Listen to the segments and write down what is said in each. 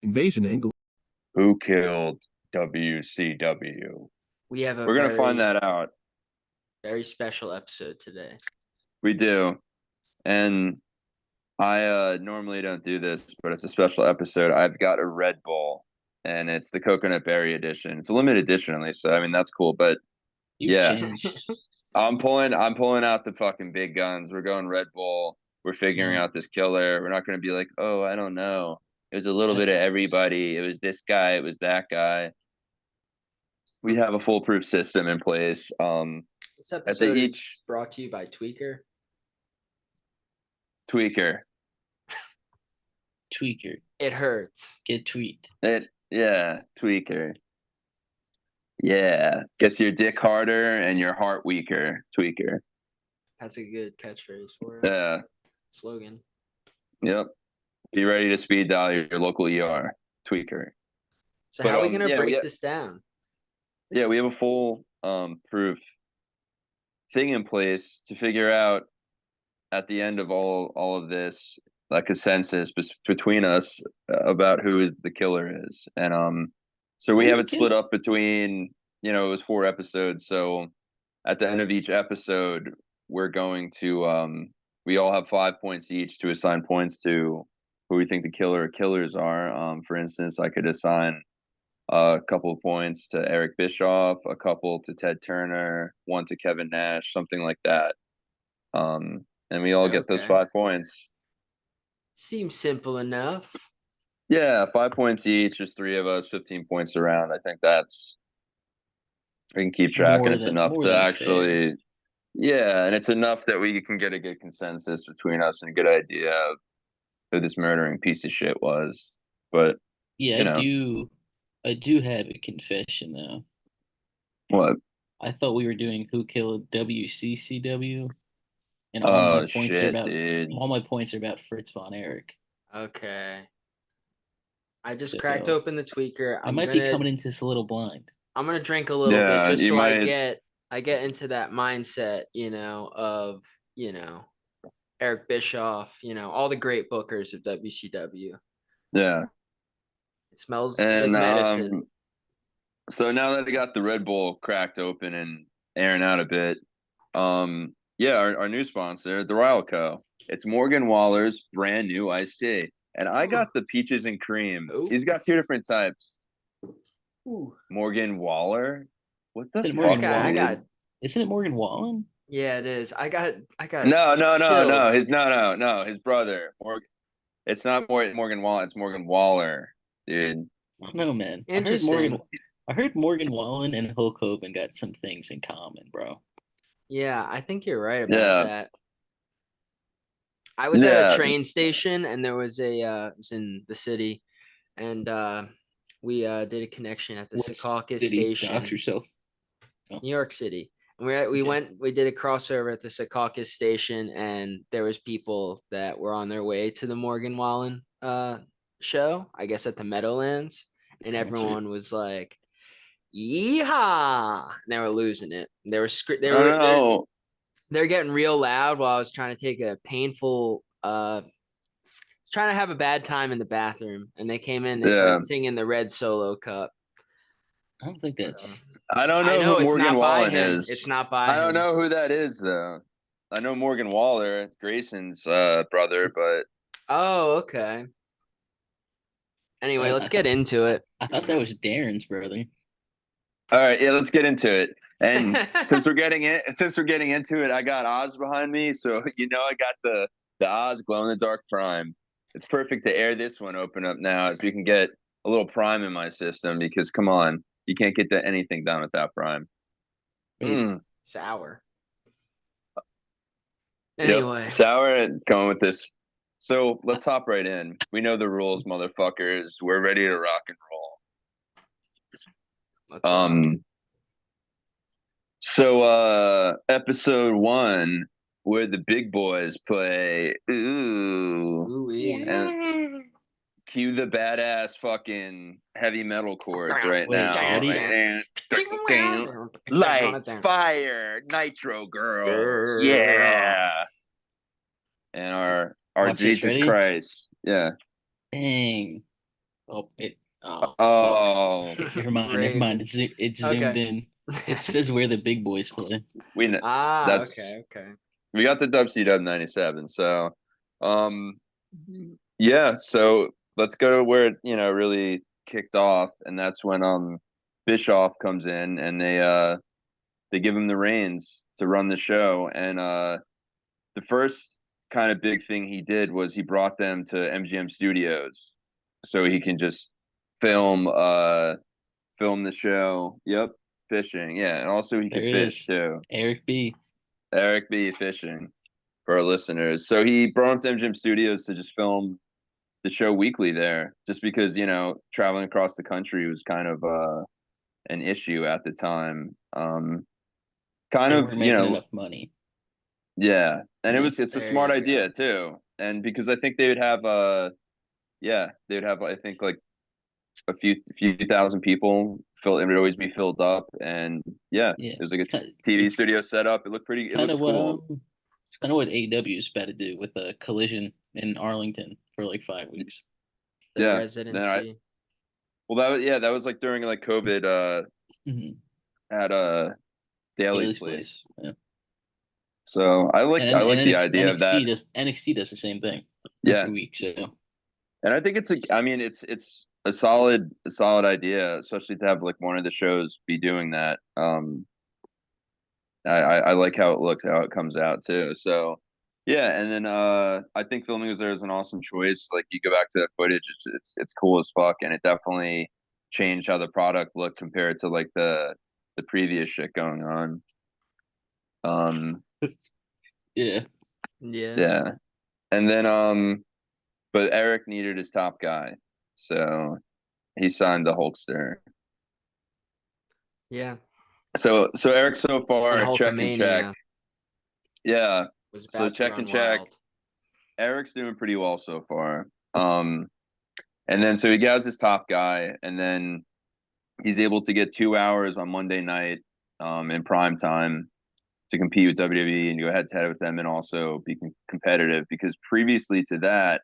Invasion angle. Who killed WCW? We have a We're gonna find very, that out. very special episode today. We do. And I normally don't do this, but it's a special episode. I've got a Red Bull, and it's the coconut berry edition. It's a limited edition, at least. So I mean, that's cool. But You've yeah, changed. I'm pulling out the fucking big guns. We're going Red Bull. We're figuring out this killer. We're not gonna be like, oh, I don't know. It was a little bit of everybody. It was this guy. It was that guy. We have a foolproof system in place. This at episode is each brought to you by Tweaker. tweaker. Tweaker. It hurts. Get tweaked. Tweaker. Yeah, gets your dick harder and your heart weaker. Tweaker. That's a good catchphrase for it. Yeah. Slogan. Yep. Be ready to speed dial your local ER. Tweaker. So But, how are we gonna yeah, break this down? Yeah, we have a full proof thing in place to figure out at the end of all of this, a consensus between us about who is the killer is. And so we have it split up between, it was 4 episodes. So at the end of each episode, we're going to we all have 5 points each to assign points to who we think the killer or killers are. For instance, I could assign a couple of points to Eric Bischoff, a couple to Ted Turner, 1 to Kevin Nash, something like that. And we all get those Okay. 5 points. Seems simple enough. Yeah, 5 points each. There's 3 of us, 15 points around. I think we can keep track, and it's enough to actually, yeah, and it's enough that we can get a good consensus between us and a good idea of who this murdering piece of shit was. But yeah, I do have a confession though. What? I thought we were doing Who Killed WCCW, and Oh shit, dude! all my points are about Fritz von Erich. Okay. I just cracked open the tweaker. I might be coming into this a little blind. I'm gonna drink a little bit just so might... I get into that mindset, of Eric Bischoff, all the great bookers of WCW. Yeah. It smells like medicine. So now that I got the Red Bull cracked open and airing out a bit, yeah, our new sponsor, the Royal Co. It's Morgan Waller's brand new iced tea. And I got the peaches and cream. Ooh. He's got 2 different types. Ooh. Morgan Waller? What the Isn't fuck? Isn't it Morgan Wallen? Yeah, it is. I got No. His brother. It's not Morgan Wallen, it's Morgan Waller, dude. No, man. Interesting. I heard Morgan Wallen and Hulk Hogan got some things in common, bro. Yeah, I think you're right about that. I was at a train station, and there was it was in the city, and we did a connection at the Secaucus station. Dox yourself. New York City. And we did a crossover at the Secaucus station, and there was people that were on their way to the Morgan Wallen show, I guess at the Meadowlands, and everyone was like, yeehaw! And they were losing it. They're getting real loud while I was trying to take a painful trying to have a bad time in the bathroom, and they came in, they started singing the Red Solo Cup. I don't think that's I don't know who Morgan Wallen is. It's not by him. I don't know who that is though. I know Morgan Waller, Grayson's brother, but oh, okay. Anyway, let's get into it. I thought that was Darren's brother. All right, yeah, let's get into it. And since we're getting into it, I got Oz behind me, so I got the Oz glow in the dark prime. It's perfect to air this one open up now, as we can get a little prime in my system, because come on, you can't get anything done without prime. Sour. Anyway, yep, sour and going with this. So let's hop right in. We know the rules, motherfuckers. We're ready to rock and roll. So episode 1, where the big boys play. Ooh. Yeah. And cue the badass fucking heavy metal chords right now. Lights, fire, nitro girls. Yeah. And our Jesus Christ. Yeah. Dang. Oh, fuck. Oh, Never mind. Never mind. Raven. It's zoomed Okay. in. It says where the big boys play. we kn- Ah, that's okay, okay. we got the WCW 97. So, um, yeah. So let's go to where it really kicked off, and that's when Bischoff comes in and they give him the reins to run the show, and the first kind of big thing he did was he brought them to MGM Studios so he can just film film the show. Yep, fishing. Yeah, and also he There could it fish is. too. Eric B. Eric B fishing for our listeners. So he brought him to MGM Studios to just film the show weekly there, just because traveling across the country was kind of an issue at the time. Kind They of weren't making enough money. yeah, and Yeah. it's a There smart you idea go. too, and because I think they would have I think like a few thousand people. It would always be filled up, and yeah, Yeah. it was like It's a kind. TV studio setup. It's It kind looks of what cool. It's kind of what AEW is about to do with a collision in Arlington for like 5 weeks. The Yeah, residency. that was like during like COVID Mm-hmm. at Daly's Daly's place. place. Yeah. So And I like the NXT, idea of that. NXT does the same thing Yeah, every week. So and I think I mean it's a solid idea, especially to have like one of the shows be doing that. I like how it looks, how it comes out too. So yeah, and then I think filming was there is an awesome choice. Like you go back to that footage, it's cool as fuck, and it definitely changed how the product looked compared to like the previous shit going on. yeah, Yeah. Yeah, and then but Eric needed his top guy, so he signed the Hulkster. Yeah. So Eric so And far check and check. Hulkamania Yeah, was so about to check and run check. wild. Eric's doing pretty well so far. And then so he gets his top guy, and then he's able to get 2 hours on Monday night, in prime time to compete with WWE and go head to head with them, and also be competitive. Because previously to that,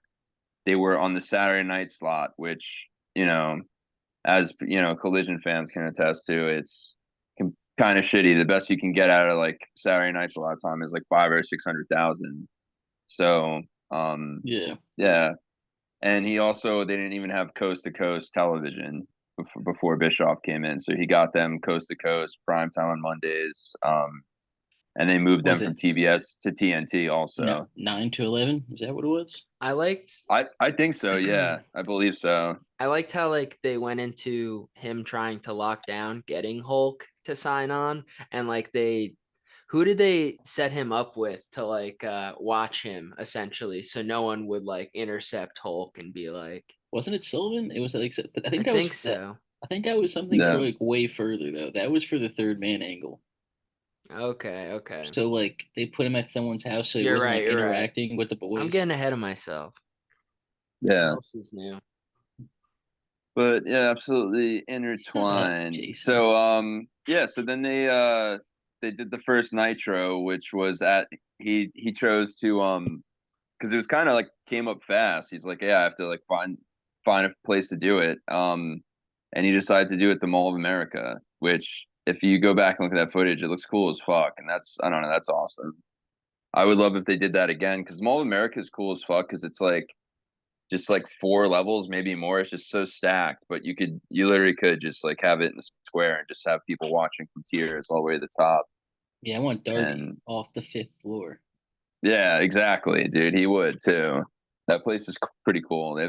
they were on the Saturday night slot, which as Collision fans can attest to, it's kind of shitty. The best you can get out of like Saturday nights a lot of time is like 5 or 600,000. So yeah. yeah, and they didn't even have coast to coast television before Bischoff came in, so he got them coast to coast prime time on Mondays. And they moved them Was from it TBS to TNT no also. 9 to 11? Is that what it was? I liked I think so. Yeah, I believe so. I liked how like they went into him trying to lock down getting Hulk to sign on, and like who did they set him up with to like watch him essentially so no one would like intercept Hulk and be like, Wasn't it Sullivan? It was like I I think that was think so. I think that was something for Yeah, like way further though. That was for the third man angle. Okay, okay. So like they put him at someone's house so he You're wasn't right, like you're right. interacting with the I'm boys. getting ahead of myself. What yeah. else is new? But yeah, absolutely Shut up, intertwined. Jason. So yeah, so then they did the first Nitro, which was at he chose to because it was kind of like came up fast. He's like, yeah, I have to like find a place to do it. And he decided to do it at the Mall of America, which if you go back and look at that footage, it looks cool as fuck. And that's I don't know, that's awesome. I would love if they did that again because Mall of America is cool as fuck because it's like just like 4 levels, maybe more. It's just so stacked, but you literally could just like have it in a square and just have people watching from tiers all the way to the top. Yeah, I want Darby And off the 5th floor. yeah, exactly, dude. He would too. That place is pretty cool. They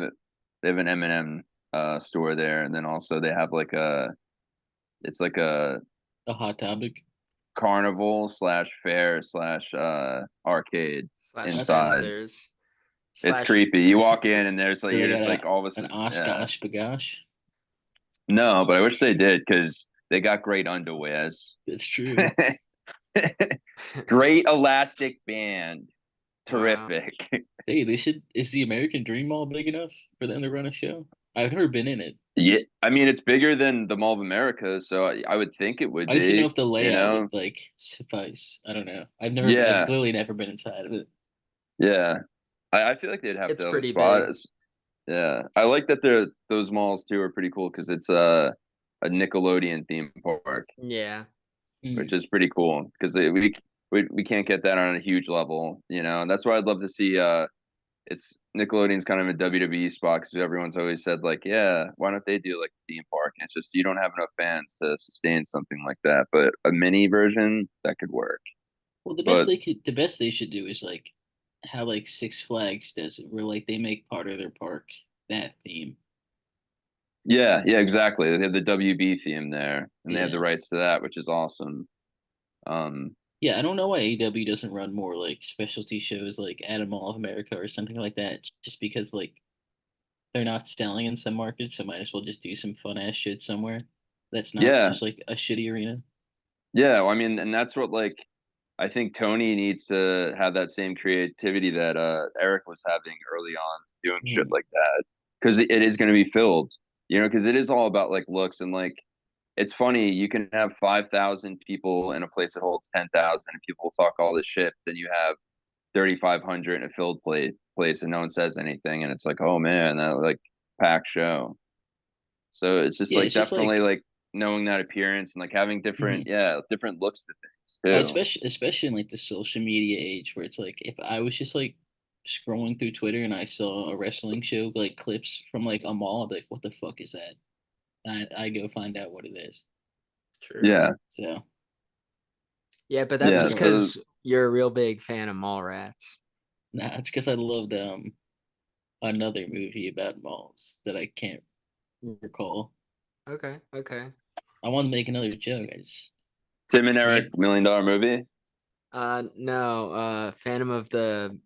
have an M&M store there, and then also they have like it's like a A hot topic. carnival slash fair slash arcade Slash That's inside. Spencer's. It's Slash creepy. You walk in and there's like so they you're got just like all of a an sudden, yeah. Oshkosh Bagosh. No, but I wish they did because they got great underwears. That's true. Great elastic band. Wow. Terrific. Hey, they should. Is the American Dream Mall big enough for them to run a show? I've never been in it. Yeah, I mean it's bigger than the Mall of America, so I would think it would I just didn't know be. if the You layout know? would like suffice. I don't know. I've Yeah, clearly never been inside of it. yeah. I feel like they'd have It's to have a pretty spot. big. Yeah, I like that those malls too are pretty cool because it's a Nickelodeon theme park, Yeah. which is pretty cool because we can't get that on a huge level, you know. And that's why I'd love to see it's Nickelodeon's kind of a WWE spot because everyone's always said like, yeah, why don't they do like a theme park? And it's just you don't have enough fans to sustain something like that, but a mini version that could work. Well, But the best they should do is like how like Six Flags does it, where like they make part of their park that theme. yeah, yeah, exactly. They have the WB theme there, and they have the Yeah, rights to that, which is awesome. Um, yeah. I don't know why AEW doesn't run more like specialty shows like at a Mall of America or something like that, just because like they're not selling in some markets, so might as well just do some fun ass shit somewhere that's not yeah, just like a shitty arena. yeah. Well, I mean, and that's what like I think Tony needs to have that same creativity that Eric was having early on doing shit Hmm. like that because it is going to be filled, you know, because it is all about like looks and like it's funny you can have 5,000 people in a place that holds 10,000 and people talk all this shit, then you have 3,500 in a filled place and no one says anything and it's like oh man that like packed show. So it's just Yeah, like it's just definitely like like knowing that appearance and like having different mhm. different looks to things too. Especially in like the social media age where it's like if I was just like scrolling through Twitter and I saw a wrestling show like clips from like a mall, I'd be like, what the fuck is that? And I go find out what it is. True. Yeah, So Yeah, but that's that's yeah. just what So because you're a real big fan of Mallrats. nah, it's because I loved another movie about malls that I can't recall. Okay. Okay. I want to make another joke. I just Tim and Eric can't. $1 million movie No. Phantom of the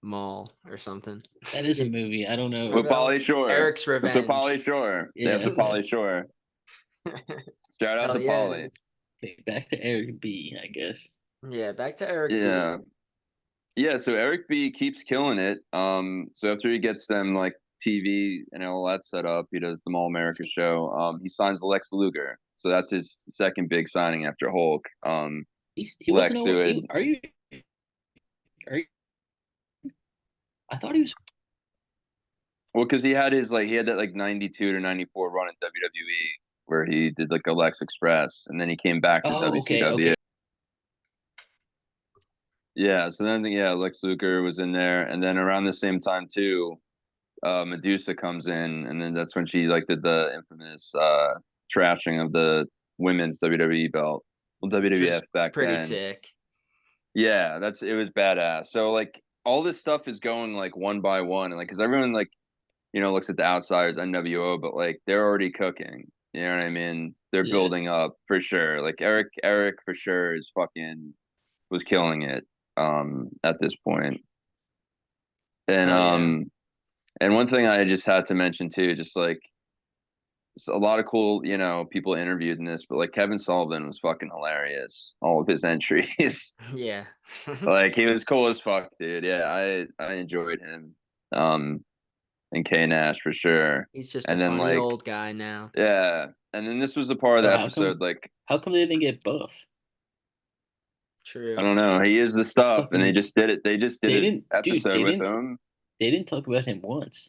Mall or something. That is a movie. I don't know. with Revenge. Pauly Shore. Eric's With the Revenge. Pauly Shore. They have Yeah, the okay. Pauly Shore. Shout out Hell to yeah, it Pauly. is. Okay, back to Eric B, I guess. Yeah, back to Eric B. Yeah. Yeah, so Eric B keeps killing it. So after he gets them like TV and all that set up, he does the Mall America show. He signs Lex Luger. So that's his second big signing after Hulk. He wasn't Lex over. who had Are you? I thought he was. well, because he had that like 92 to 94 run in WWE where he did like a Lex Express and then he came back to Oh, okay, WCW. okay. Yeah, so then yeah, Lex Luger was in there, and then around the same time too, Medusa comes in, and then that's when she like did the infamous trashing of the women's WWE belt, well Which was WWF back pretty then. sick. Yeah, it was badass. So like all this stuff is going like one by one, and like because everyone like looks at the outsiders NWO, but like they're already cooking. You know what I mean? They're Yeah. building up for sure. Like Eric for sure is fucking was killing it at this point. And Hell yeah. and one thing I just had to mention too, just like a lot of cool, people interviewed in this, but like Kevin Sullivan was fucking hilarious. All of his entries. Yeah. Like he was cool as fuck, dude. Yeah, I enjoyed him. And K Nash for sure. He's just a And then funny like old guy now. yeah, and then this was the part of Bro, the episode like how come they didn't get buff? I True. don't know, he is the stuff and they Fucking just did it. They just did they an didn't, dude. episode with him. They didn't talk about him once.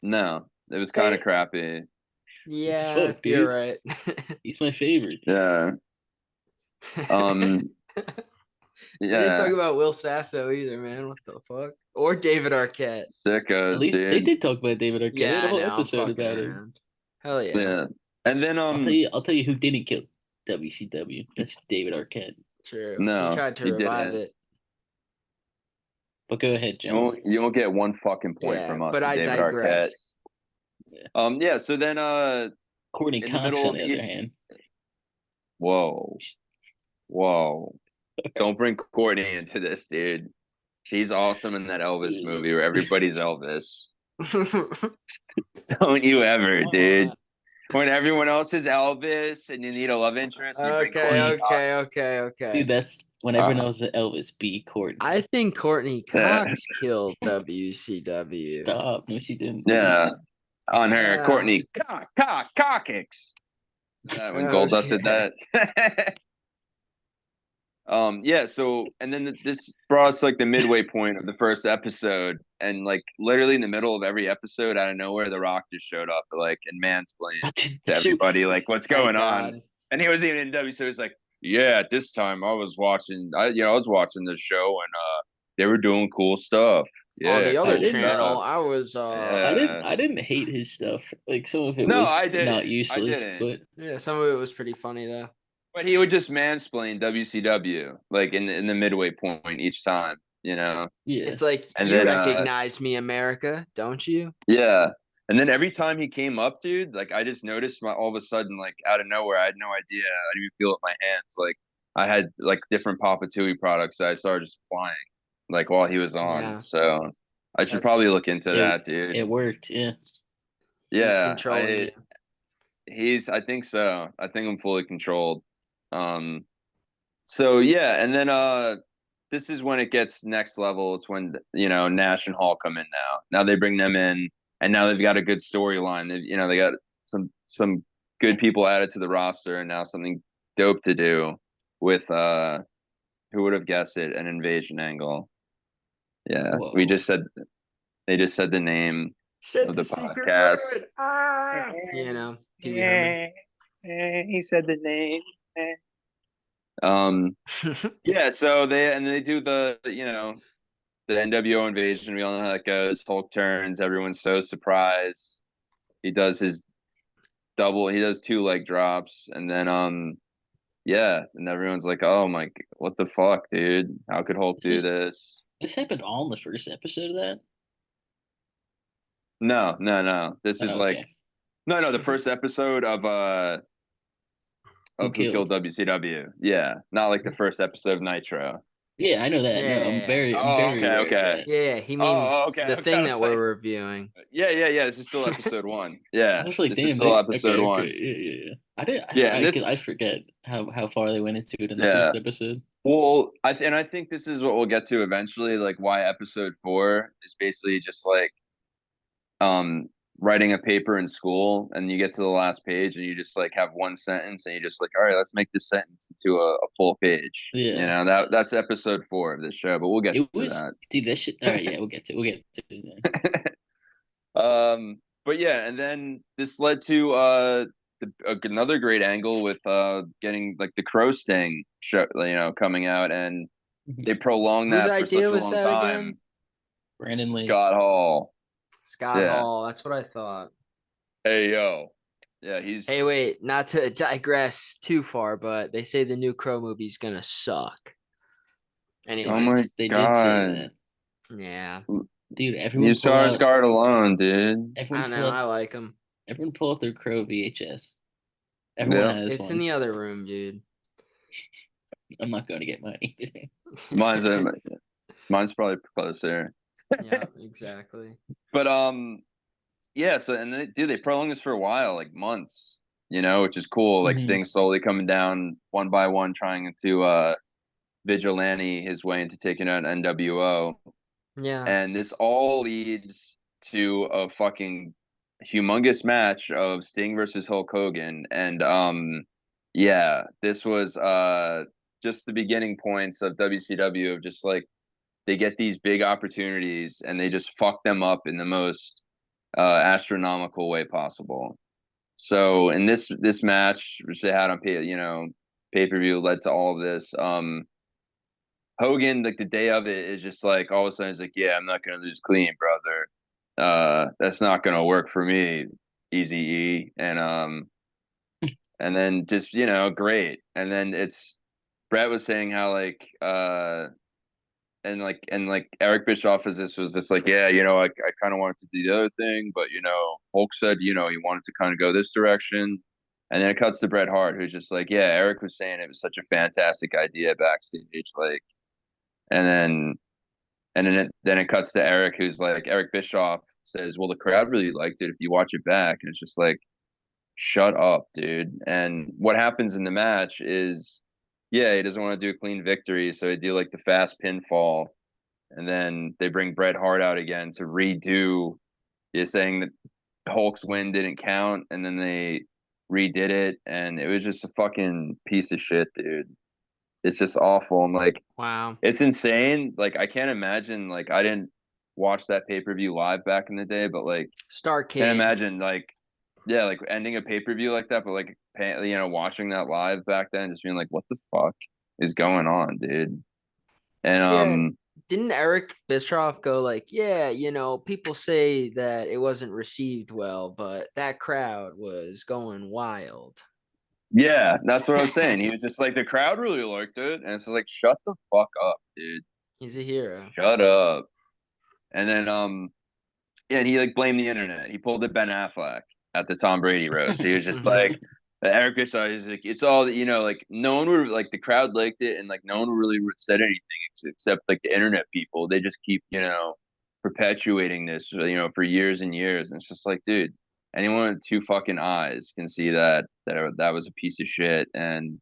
No, it was kind of They, crappy. What the yeah, fuck, you're dude? right. He's my favorite. Yeah. Um They didn't talk yeah, about Will Sasso either, man. What the fuck? Or David Arquette. At sickos, least they dude. did talk about David Arquette. They Yeah, had a I whole know. I'm episode fucking about him. around. Hell yeah. Yeah. And then I'll tell you who didn't kill WCW. That's David Arquette. True. He no, tried to he revive didn't. it. But go ahead, John. You won't get one fucking point Yeah, from us but for I David Arquette. digress. Yeah. Yeah, so then Courtney in the Cox, middle on of the other hand. whoa. Whoa. Don't bring Courtney into this, dude. She's awesome in that Elvis movie where everybody's Elvis. Don't you ever, dude. When everyone else is Elvis and you need a love interest, you bring Okay, Courtney See, okay, Cox. okay, dude, okay. that's when everyone else is Elvis. B. Courtney. I think Courtney Yeah. Cox killed WCW. Stop. No, she didn't. Yeah. On her, Yeah. Courtney Cockix. When Goldust Okay. did that. Yeah, so and then this brought us like the midway point of the first episode, and like literally in the middle of every episode, out of nowhere, The Rock just showed up, like, and mansplained to So everybody, like, what's Thank going on. God. And he wasn't even in W, so he's like, yeah, at this time I was watching, I was watching this show, and they were doing cool stuff. On Yeah, the I other cool didn't. channel, stuff. I was Yeah. I didn't hate his stuff. Like some of it No, was I not didn't. I useless, didn't. but yeah, some of it was pretty funny though. But he would just mansplain WCW like in the midway point each time, yeah. It's like, And you then recognize me, America, don't you? yeah. And then every time he came up, dude, like I just noticed all of a sudden, like out of nowhere, I had no idea. I didn't even feel it in my hands. Like I had like different Papa Tui products that I started just flying like while he was on. Yeah, So I should probably that's look into It that, dude. it worked. Yeah. he's Yeah, controlling you. I think so. I think I'm fully controlled. Um So yeah, and then this is when it gets next level. It's when Nash and Hall come in now. Now they bring them in, and now they've got a good storyline. They got some good people added to the roster, and now something dope to do with who would have guessed it, an invasion angle. Yeah, Whoa. they just said the name Said of the the secret podcast. word. Ah! Pee Wee Herman. He said the name. Um, yeah, so they do the NWO invasion. We all know how that goes. Hulk turns. Everyone's so surprised. He does his double. He does two leg drops, and then yeah, and everyone's like, "Oh my, what the fuck, dude? How could Hulk This do is this?" this happened all in the first episode of that? No, no, no. This is Oh, like okay. no. The first episode Who of Who Killed killed? WCW. Yeah, not like the first episode of Nitro. Yeah, I know that. No, Yeah. I'm Oh, very okay, aware of okay. that. Yeah, he Oh, means okay, the okay. I thing was that like, we're reviewing. yeah. This is still episode one. I Yeah, was like, this is damn, still they episode okay, okay, one. yeah. I did Yeah, and because this, I forget how far they went into it in the yeah. first episode. Well, I think this is what we'll get to eventually. Like why episode four is basically just like um writing a paper in school, and you get to the last page, and you just like have one sentence, and you just like, all right, let's make this sentence into a full page. Yeah, That's episode four of this show, but we'll get it to was that. dude. That shit. All right, yeah, we'll get to it. But yeah, and then this led to another great angle with getting like the Crow Sting show, coming out, and Then. they prolonged Whose that for idea such a was long that again? time. Brandon Lee. Scott Hall, Scott yeah, Hall. That's what I thought. hey yo, yeah, Hey, he's wait, not to digress too far, but they say the new Crow movie's gonna suck. oh Anyway, my They did say god, that, yeah, dude. you Skarsgård alone, dude. I don't know. I like him. Everyone pull up their Crow VHS. Everyone Yeah, has It's in one. the other room, dude. I'm not going to get mine today. mine's mine's probably closer, Yeah, exactly. but yeah. So and they prolonged this for a while, like months, which is cool. Like Mhm. Sting slowly coming down one by one, trying to vigilante his way into taking out NWO. Yeah, And this all leads to a fucking humongous match of Sting versus Hulk Hogan. And yeah, this was just the beginning points of WCW, of just like they get these big opportunities and they just fuck them up in the most astronomical way possible. So in this match, which they had on pay-per-view, led to all of this. Hogan, like the day of it, is just like all of a sudden he's like, yeah, I'm not gonna lose clean, brother. That's not gonna work for me, Easy E. And then just great. And then it's Brett was saying how like and like Eric Bischoff is this was just like, yeah, I kind of wanted to do the other thing, but Hulk said, he wanted to kind of go this direction. And then it cuts to Bret Hart, who's just like, yeah, Eric was saying it was such a fantastic idea backstage, like, and then it cuts to Eric, who's like, Eric Bischoff says, well, the crowd really liked it if you watch it back, and it's just like, shut up, dude. And what happens in the match is, yeah, he doesn't want to do a clean victory, so he do like the fast pinfall, and then they bring Bret Hart out again to redo. You're saying that Hulk's win didn't count, and then they redid it, and it was just a fucking piece of shit, dude. it's just awful. And like, Wow. it's insane. Like, I can't imagine, like, I didn't watch that pay-per-view live back in the day, but like, can't Starcade. imagine like, yeah, like ending a pay-per-view like that, but like, watching that live back then, just being like, what the fuck is going on, dude? And Yeah. Didn't Eric Bischoff go like, yeah, people say that it wasn't received well, but that crowd was going wild. yeah, that's what I was saying. He was just like, the crowd really liked it, and it's like, shut the fuck up, dude. He's a hero. Shut up. And then yeah, and he like blamed the internet. He pulled a Ben Affleck at the Tom Brady roast. He was just like, Eric Bischoff is like, it's all that, like, no one would, like, the crowd liked it, and like no one really said anything except like the internet people. They just keep, perpetuating this, for years and years. And it's just like, dude, anyone with two fucking eyes can see that was a piece of shit, and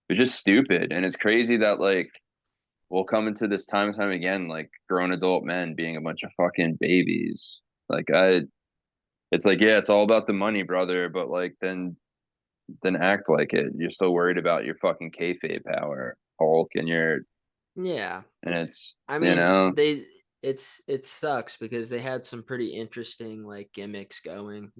it's just stupid. And it's crazy that, like, we'll come into this time and time again, like, grown adult men being a bunch of fucking babies. Like, it's like, yeah, it's all about the money, brother, but like, then act like it. You're still worried about your fucking kayfabe power, Hulk, Yeah. and it's, I mean, it sucks because they had some pretty interesting like gimmicks going,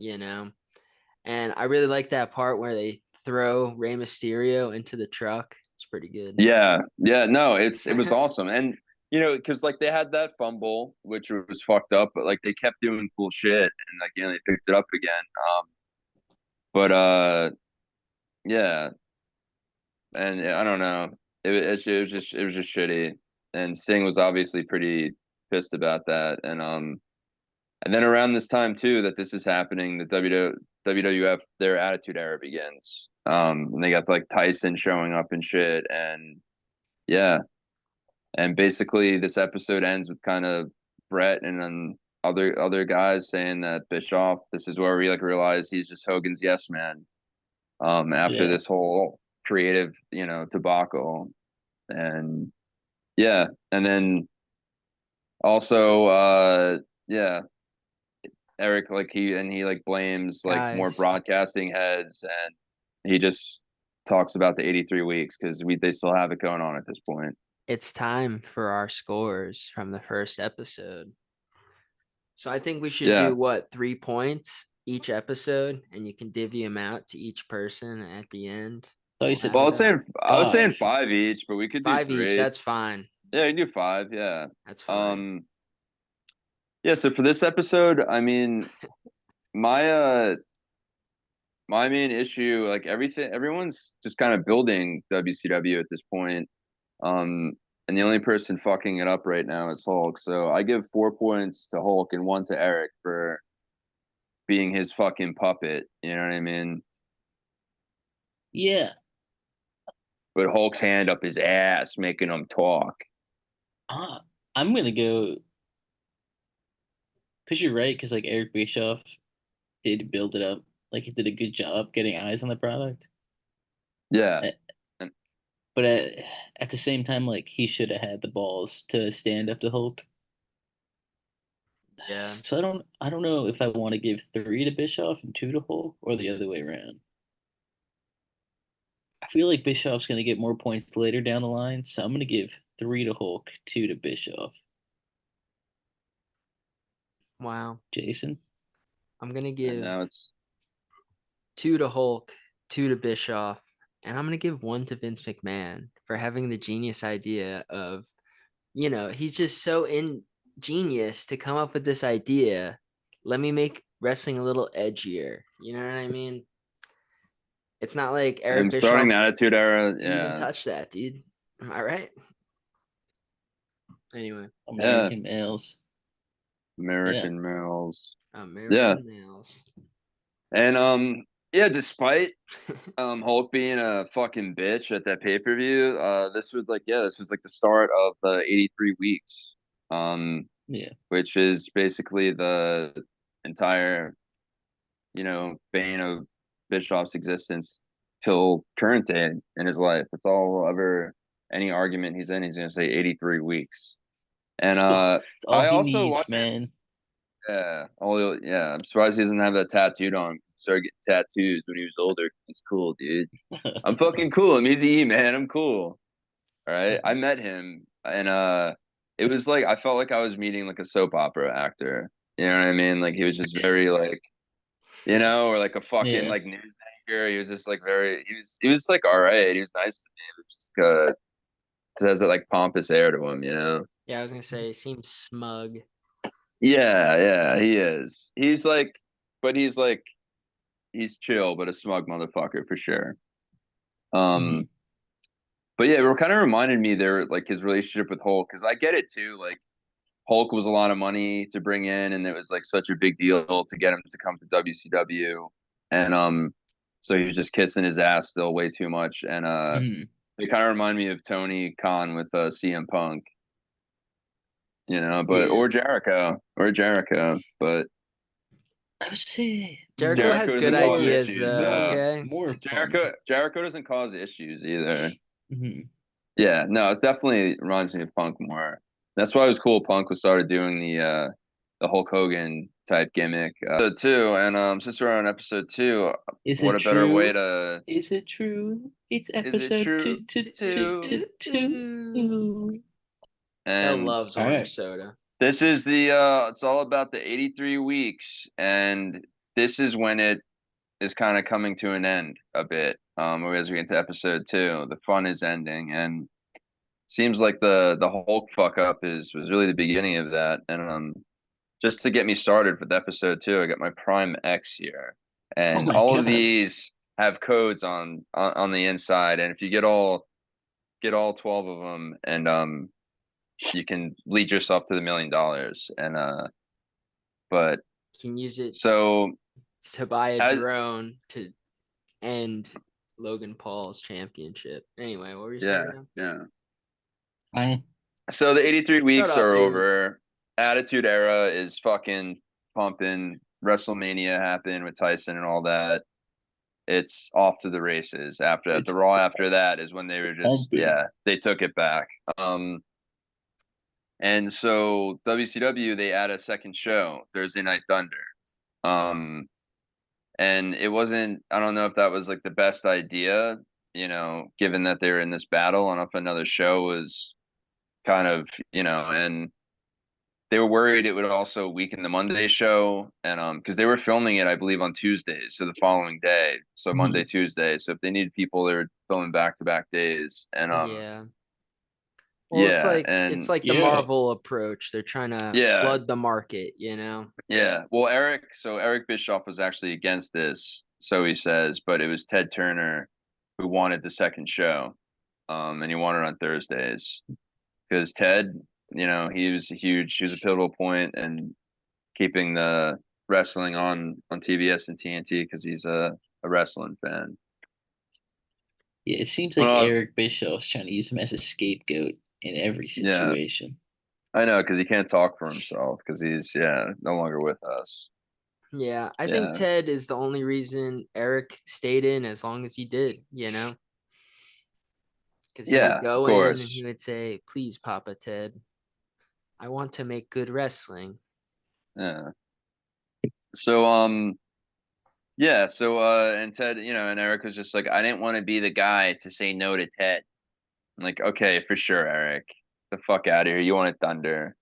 And I really like that part where they throw Rey Mysterio into the truck. It's pretty good. yeah, no, it was awesome. And, because like they had that fumble, which was fucked up, but like they kept doing cool shit, and like, they picked it up again. But yeah, and I don't know. It was just shitty, and Sting was obviously pretty pissed about that. And then around this time too that this is happening, the WWF, their Attitude Era begins. And they got like Tyson showing up and shit, and yeah, and basically this episode ends with kind of Brett and then other guys saying that Bischoff, this is where we like realize he's just Hogan's yes man. After Yeah. this whole creative, debacle. And yeah, and then also yeah, Eric, like, he like blames like more Guys, broadcasting heads, and he just talks about the 83 weeks because they still have it going on at this point. it's time for our scores from the first episode. So I think we should Yeah. do what, 3 points each episode, and you can divvy them out to each person at the end. Oh, you We'll said Well, have I was saying five. 5 each, but we could do 5 each. 3. That's fine. Yeah, you do 5. Yeah. That's fine. Um. Yeah. So for this episode, I mean, my my main issue, like, everyone's just kind of building WCW at this point. And the only person fucking it up right now is Hulk. So I give 4 points to Hulk and 1 to Eric for being his fucking puppet. You know what I mean? Yeah. But Hulk's hand up his ass, making him talk. I'm gonna go because you're right. Because like Eric Bischoff did build it up. Like he did a good job getting eyes on the product. Yeah. Uh, And But at the same time, like he should have had the balls to stand up to Hulk. Yeah. So I don't know if I want to give 3 to Bischoff and 2 to Hulk or the other way around. I feel like Bischoff's gonna get more points later down the line, so I'm gonna give 3 to Hulk, 2 to Bischoff. Wow. Jason. I'm gonna and give now it's 2 to Hulk, 2 to Bischoff, and I'm gonna give 1 to Vince McMahon for having the genius idea of, he's just so ingenious to come up with this idea. Let me make wrestling a little edgier. You know what I mean? It's not like Eric and starting Bischoff the Attitude Era. can even Yeah. touch that, dude. Am I right? Anyway, Yeah. American males. Yeah. American males. Yeah. American males. And yeah, despite Hulk being a fucking bitch at that pay-per-view, this was like the start of the 83 weeks. Yeah. Which is basically the entire, bane of Bischoff's existence till current day in his life. It's all ever any argument he's in, he's gonna say 83 weeks. And It's all I he also needs, watched this. man. Yeah, I'm surprised he doesn't have that tattooed on. He started getting tattoos when he was older. It's cool, dude. I'm fucking cool. I'm Easy E, man. I'm cool. All right. I met him and it was like I felt like I was meeting like a soap opera actor. You know what I mean? Like he was just very like, or like a fucking Yeah. like news anchor. He was just like very he was like all right. He was nice to me. It was just has that like pompous air to him, Yeah, I was gonna say, seems smug. Yeah, yeah, he is. But he's chill, but a smug motherfucker for sure. Mhm. Um, but yeah, it kind of reminded me there like his relationship with Hulk, because I get it too. Like Hulk was a lot of money to bring in, and it was like such a big deal to get him to come to WCW, and so he was just kissing his ass still way too much, and Mhm. they kind of remind me of Tony Khan with CM Punk, but Yeah. or Jericho, but I would say Jericho more, has Jericho good doesn't cause more, ideas issues. though, more, okay? more Punk. Jericho doesn't cause issues either. Mhm. Yeah, no, it definitely reminds me of Punk more. That's why it was cool. Punk was started doing the Hulk Hogan type gimmick. Episode two, and since we're on episode two, Is what it a better way true? to? Is it true? It's Is it episode true? Two. two. Phil And loves All orange right. soda. this is it's all about the 83 weeks, and this is when it is kind of coming to an end a bit. As we get into episode two, the fun is ending, and seems like the Hulk fuck up was really the beginning of that. And just to get me started with episode two, I got my Prime X here, Oh and my all of god. these have codes on the inside, and if you get all 12 of them, and you can lead yourself to the $1 million. And but You can use it so to buy a as drone to end Logan Paul's championship. Anyway, what were you saying yeah, now? yeah. I So the 83 Shut weeks up, are dude. over. Attitude Era is fucking pumping. WrestleMania happened with Tyson and all that. It's off to the races after that. it's The Raw after that is when they were just, pumping. yeah, they took it back. And so WCW, they add a second show, Thursday Night Thunder. Um, and it wasn't, I don't know if that was like the best idea, given that they were in this battle. I don't know if another show was kind of, and they were worried it would also weaken the Monday show, and because they were filming it, I believe, on Tuesdays, so the following day, so Monday, Mhm. Tuesday. So if they needed people, they were filming back to back days, and Yeah. Well, yeah, it's and like the Yeah. Marvel approach. They're trying to yeah, flood the market, you know? yeah. Well, Eric Bischoff was actually against this, so he says, but it was Ted Turner who wanted the second show, and he wanted it on Thursdays because Ted, he was a pivotal point and keeping the wrestling on TBS and TNT because he's a wrestling fan. Yeah, it seems like Well, Eric Bischoff's trying to use him as a scapegoat in every yeah, situation. I know because he can't talk for himself because he's no longer with us. Yeah, I think Yeah, Ted is the only reason Eric stayed in as long as he did, you know? Because he would yeah, of go in and course. he would say, "Please, Papa Ted, I want to make good wrestling." Yeah. So yeah, so and Ted, and Eric was just like, I didn't want to be the guy to say no to Ted. I'm like, okay, for sure, Eric. The fuck out of here. You wanted Thunder.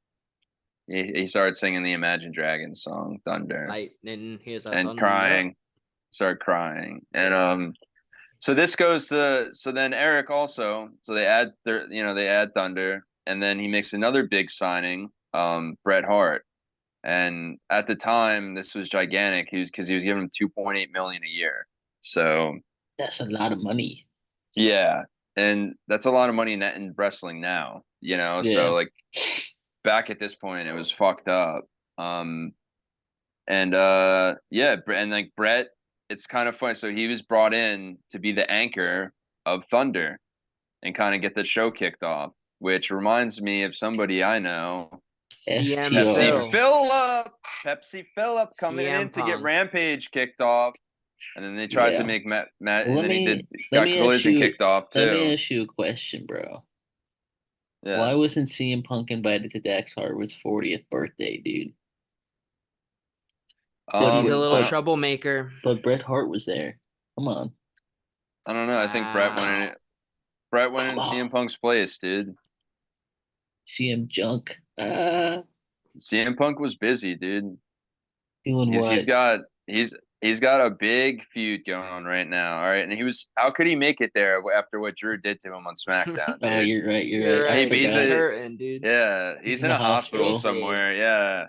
He started singing the Imagine Dragons song, Thunder, Lightning, here's a and thunder. crying, started crying. And Yeah. so this goes to so then Eric also, so they add Thunder, and then he makes another big signing, Bret Hart. And at the time, this was gigantic. He was giving him 2.8 million a year. So That's a lot of money. yeah, and that's a lot of money in wrestling now. So Yeah. like back at this point, it was fucked up. Um, and yeah, and like Bret, it's kind of funny. So he was brought in to be the anchor of Thunder and kind of get the show kicked off, which reminds me of somebody I know, CM Pepsi FTR. Phil, Phillip, Pepsi Phillip coming CM in to get Punk. Rampage kicked off, and then they tried to Yeah. make Matt, Well, and then let got me ask Collision you kicked off let me too. ask you a question, bro. Yeah. Why wasn't CM Punk invited to Dax Harwood's 40th birthday, dude? Because he's a little I But troublemaker. but Bret Hart was there. Come on. don't know. I think Bret wanted Wow. it. Brett went in Come CM on. Punk's place, dude. CM Junk. CM Punk was busy, dude. Doing He's what? he's he's got a big feud going on right now. All right, and how could he make it there after what Drew did to him on SmackDown, Oh, dude? you're right. You're You're right. I He right. beat He's forgot. the hurting, dude. yeah. He's He's in in the a hospital hospital. somewhere. Yeah,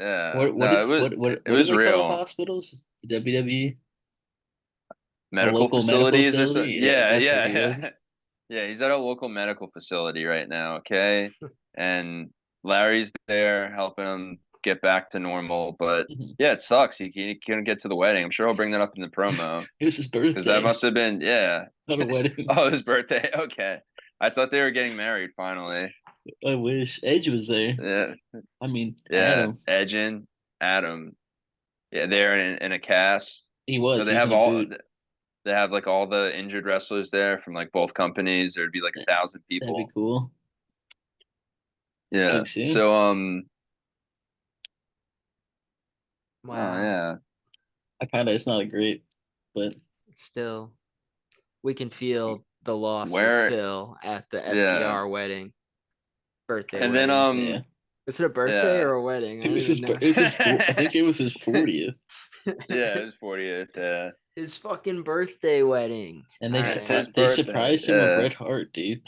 yeah. What No, is it what do was they call the real. hospitals? The WWE? A Medical local medical facilities or so. facility? Yeah, Yeah, that's where yeah, he was. yeah. Yeah, he's at a local medical facility right now, okay? And Larry's there helping him get back to normal, but Mhm. yeah, it sucks. He couldn't get to the wedding. I'm sure he'll bring that up in the promo It was his because that birthday, must have been, yeah. not a wedding. Oh, his birthday. Okay. I thought they were getting married finally. I wish Edge was there. Yeah, I mean, yeah. Adam. Edge and Adam. Yeah, they're in a cast. He No, was. they He was have in a all boot. they have like all the injured wrestlers there from like both companies. There'd be like That- 1,000 That'd be people. cool. Yeah. Like soon. So oh Wow. yeah. I kind of. It's not a great, but Still, we can feel the loss of Where Phil at the yeah. FTR wedding, birthday And then wedding. yeah. Is it a birthday yeah. or a wedding? I It don't was his. even know. It was his. I think it was his 40th, Yeah, it was 40th. Yeah. His fucking birthday wedding. and All they It's right. his they birthday. surprised him with Yeah. Bret Hart, dude.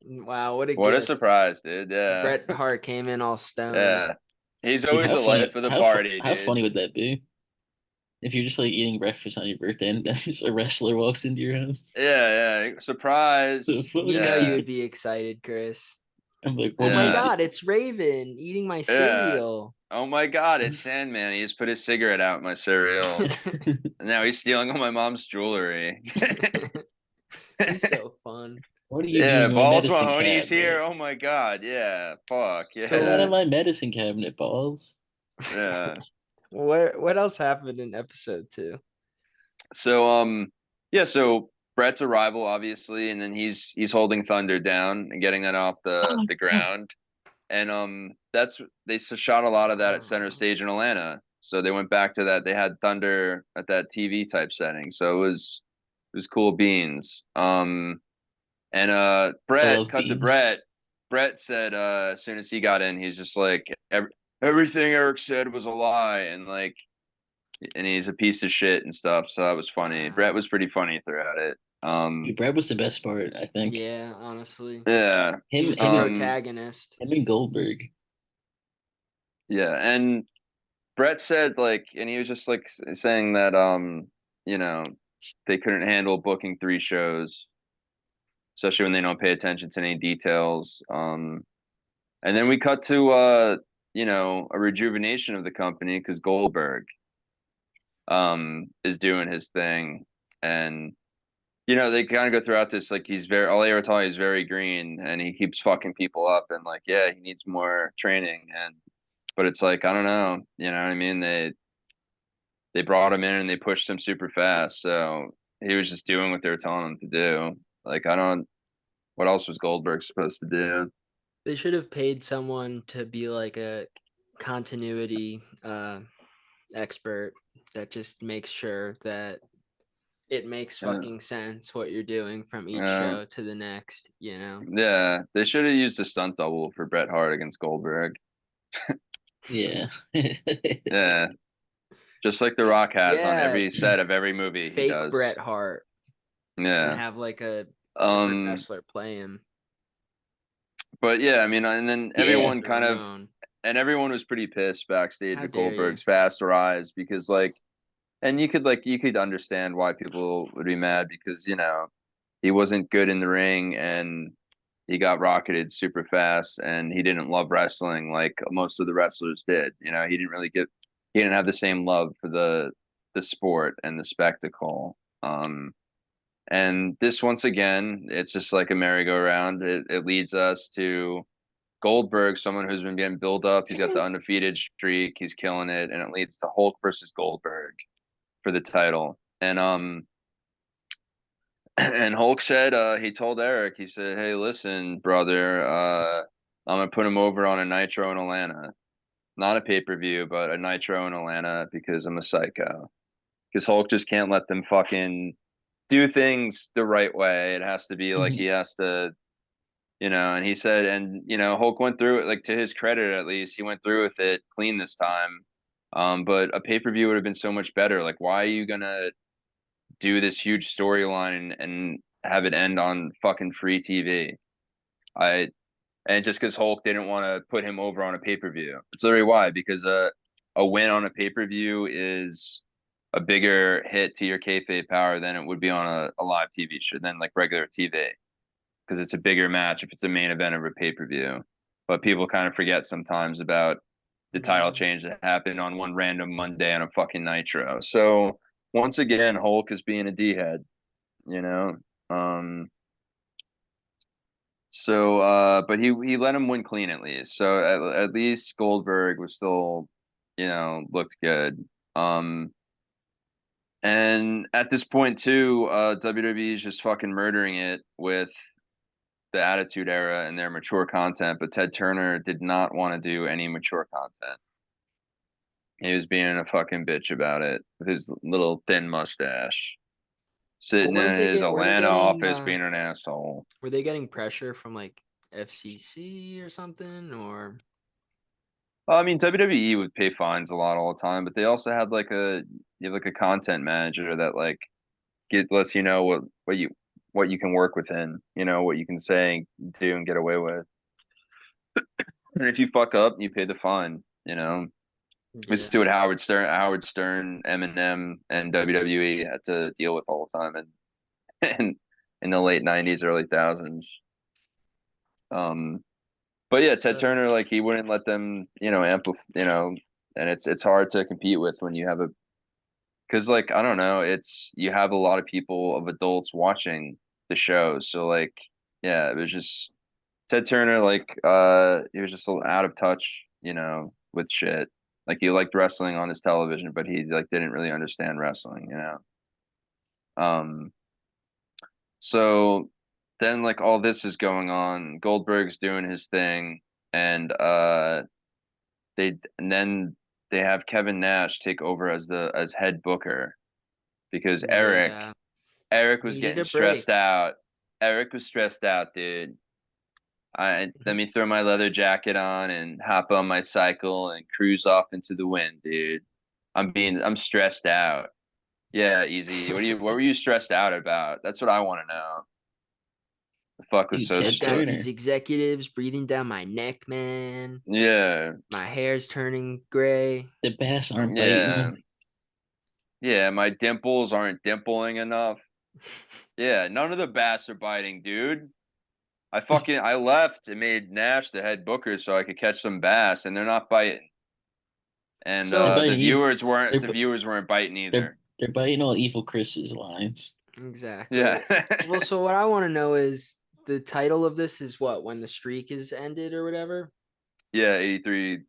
Wow, what a What a gift. surprise, dude. Yeah. Bret Hart came in all stoned. Yeah. He's Dude, always how the funny? life of the party, How dude. funny would that be? If you're just like eating breakfast on your birthday and then just a wrestler walks into your house. Yeah, yeah. Surprise. The fuck? You know you Yeah. would be excited, Chris. I'm like, Oh what do my you? Yeah. God, it's Raven eating my Yeah. cereal. Oh my God, it's Sandman. He just put his cigarette out in my cereal. And now he's stealing all my mom's jewelry. He's so fun. What are you Yeah, doing in my Balls medicine Mahoney's here. cabinet? Oh my God. Yeah. Fuck. Get out Yeah. of my medicine cabinet, balls. Yeah. What else happened in episode 2? So yeah, so Brett's arrival obviously, and then he's holding Thunder down and getting that off the ground. And that's they shot a lot of that at Center Stage in Atlanta. So they went back to that. They had Thunder at that TV type setting. So it was cool beans. And I Brett love cut to beans. Brett. Brett said as soon as he got in, he's just like everything Eric said was a lie, and he's a piece of shit and stuff. So that was funny. Brett was pretty funny throughout it. Dude, Brad was the best part, I think. Yeah, honestly. Yeah. He was the protagonist. Him and Goldberg. Yeah, and Brett said like, and he was just like saying that you know, they couldn't handle booking 3 shows, especially when they don't pay attention to any details. And then we cut to a rejuvenation of the company because Goldberg is doing his thing, and they kind of go throughout this like he's very all they ever tell me is very green, and he keeps fucking people up, and like yeah, he needs more training, and but it's like I don't know, you know what I mean? They brought him in and they pushed him super fast, so he was just doing what they were telling him to do. Like I don't, what else was Goldberg supposed to do? They should have paid someone to be like a continuity expert that just makes sure that it makes Uh, fucking sense what you're doing from each uh, show to the next, you know? yeah, they should have used a stunt double for Bret Hart against Goldberg. Yeah. Yeah, just like The Rock has on Yeah, every set of every movie he fake does. Bret Hart and Yeah. have like a different wrestler play him. But yeah, I mean, and then everyone Razor kind of, Ramon. and everyone was pretty pissed backstage How at dare you. Goldberg's fast rise because like, and you could understand why people would be mad because he wasn't good in the ring and he got rocketed super fast and he didn't love wrestling like most of the wrestlers did. He didn't have the same love for the sport and the spectacle. And this once again, it's just like a merry-go-round. It leads us to Goldberg, someone who's been getting built up. He's got the undefeated streak. He's killing it, and it leads to Hulk versus Goldberg for the title. And and Hulk said he told Eric, he said, "Hey, listen, brother, I'm gonna put him over on a Nitro in Atlanta, not a pay-per-view, but a Nitro in Atlanta because I'm a psycho. Because Hulk just can't let them fucking do things the right way. It has to be like Mhm. he has to, and he said, and Hulk went through it, like, to his credit at least, he went through with it clean this time. But a pay-per-view would have been so much better. Like, why are you gonna do this huge storyline and have it end on fucking free TV? I and just because Hulk didn't want to put him over on a pay-per-view. It's literally why, because a win on a pay-per-view is a bigger hit to your kayfabe power than it would be on a live TV show, than like regular TV, because it's a bigger match if it's a main event of a pay-per-view. But people kind of forget sometimes about the title Yeah. change that happened on one random Monday on a fucking Nitro. So once again, Hulk is being a D head, you know. Um, but he let him win clean at least. So at least Goldberg was still, looked good. And at this point too, WWE is just fucking murdering it with the Attitude Era and their mature content. But Ted Turner did not want to do any mature content. He was being a fucking bitch about it with his little thin mustache, But sitting weren't in they his get were they Atlanta getting office being an asshole. were they getting pressure from like FCC or something, or Well, I mean, WWE would pay fines a lot all the time, but they also had like you have like a content manager that like lets you know what you can work within, what you can say and do and get away with. And if you fuck up, you pay the fine, We yeah. see what Howard Stern, Eminem, and WWE had to deal with all the time, and in, in the late '90s, early thousands. Um, but yeah, Ted So Turner, like, he wouldn't let them, amplify, and it's hard to compete with when you have because, like, I don't know, you have a lot of people of adults watching the show, so like, yeah, it was just Ted Turner, like, he was just a little out of touch, with shit. Like, he liked wrestling on his television, but he like didn't really understand wrestling. Um, so then, like, all this is going on. Goldberg's doing his thing, and then they have Kevin Nash take over as head booker because yeah, Eric was needed getting a stressed break. out. Eric was stressed out, dude. I let me throw my leather jacket on and hop on my cycle and cruise off into the wind, dude. I'm stressed out. Yeah, easy. What were you stressed out about? That's what I want to know. The fuck was Dude, so I've Ted got st these Turner, executives breathing down my neck, man. Yeah, My hair's turning gray. the bass aren't biting yeah, him. yeah. My dimples aren't dimpling enough. Yeah, none of the bats are biting, dude. I left and made Nash the head booker so I could catch some bass, and they're not biting. And They're So the biting evil. the viewers weren't biting They're either. they're biting all evil Chris's lines. exactly. Yeah. Well, so what I want to know is the title of this is what, when the streak is ended or whatever. Yeah, 83,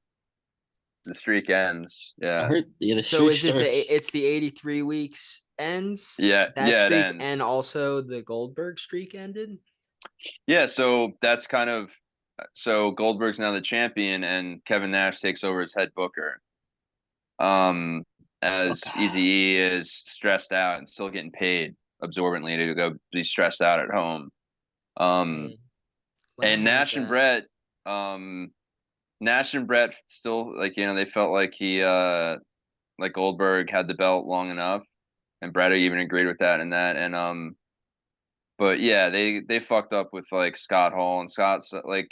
the streak ends. I Yeah. heard, yeah, the So streak is it starts. it's the 83 weeks ends, Yeah, that yeah, it streak, ends. and also the Goldberg streak ended? Yeah, so that's kind of so Goldberg's now the champion and Kevin Nash takes over as head booker. Um, Fuck. as Easy is stressed out and still getting paid absorbently to go be stressed out at home. Um, Hey, let him and have that. Nash and Brett still, like, they felt like like Goldberg had the belt long enough, and Brett even agreed with that and that. And but yeah, they fucked up with like Scott Hall, and Scott's like,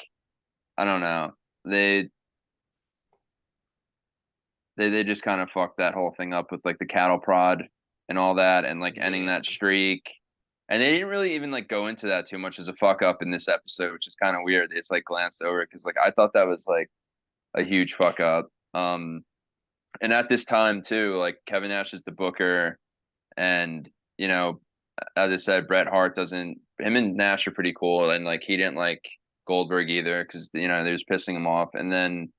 I don't know. They they just kind of fucked that whole thing up with like the cattle prod and all that, and like ending Yeah. that streak. And they didn't really even like go into that too much as a fuck up in this episode, which is kind of weird. It's like glanced over it because like I thought that was like a huge fuck up. And at this time too, like Kevin Nash is the booker, and as I said, Bret Hart doesn't. Him and Nash are pretty cool, and like he didn't like Goldberg either because they was pissing him off. And then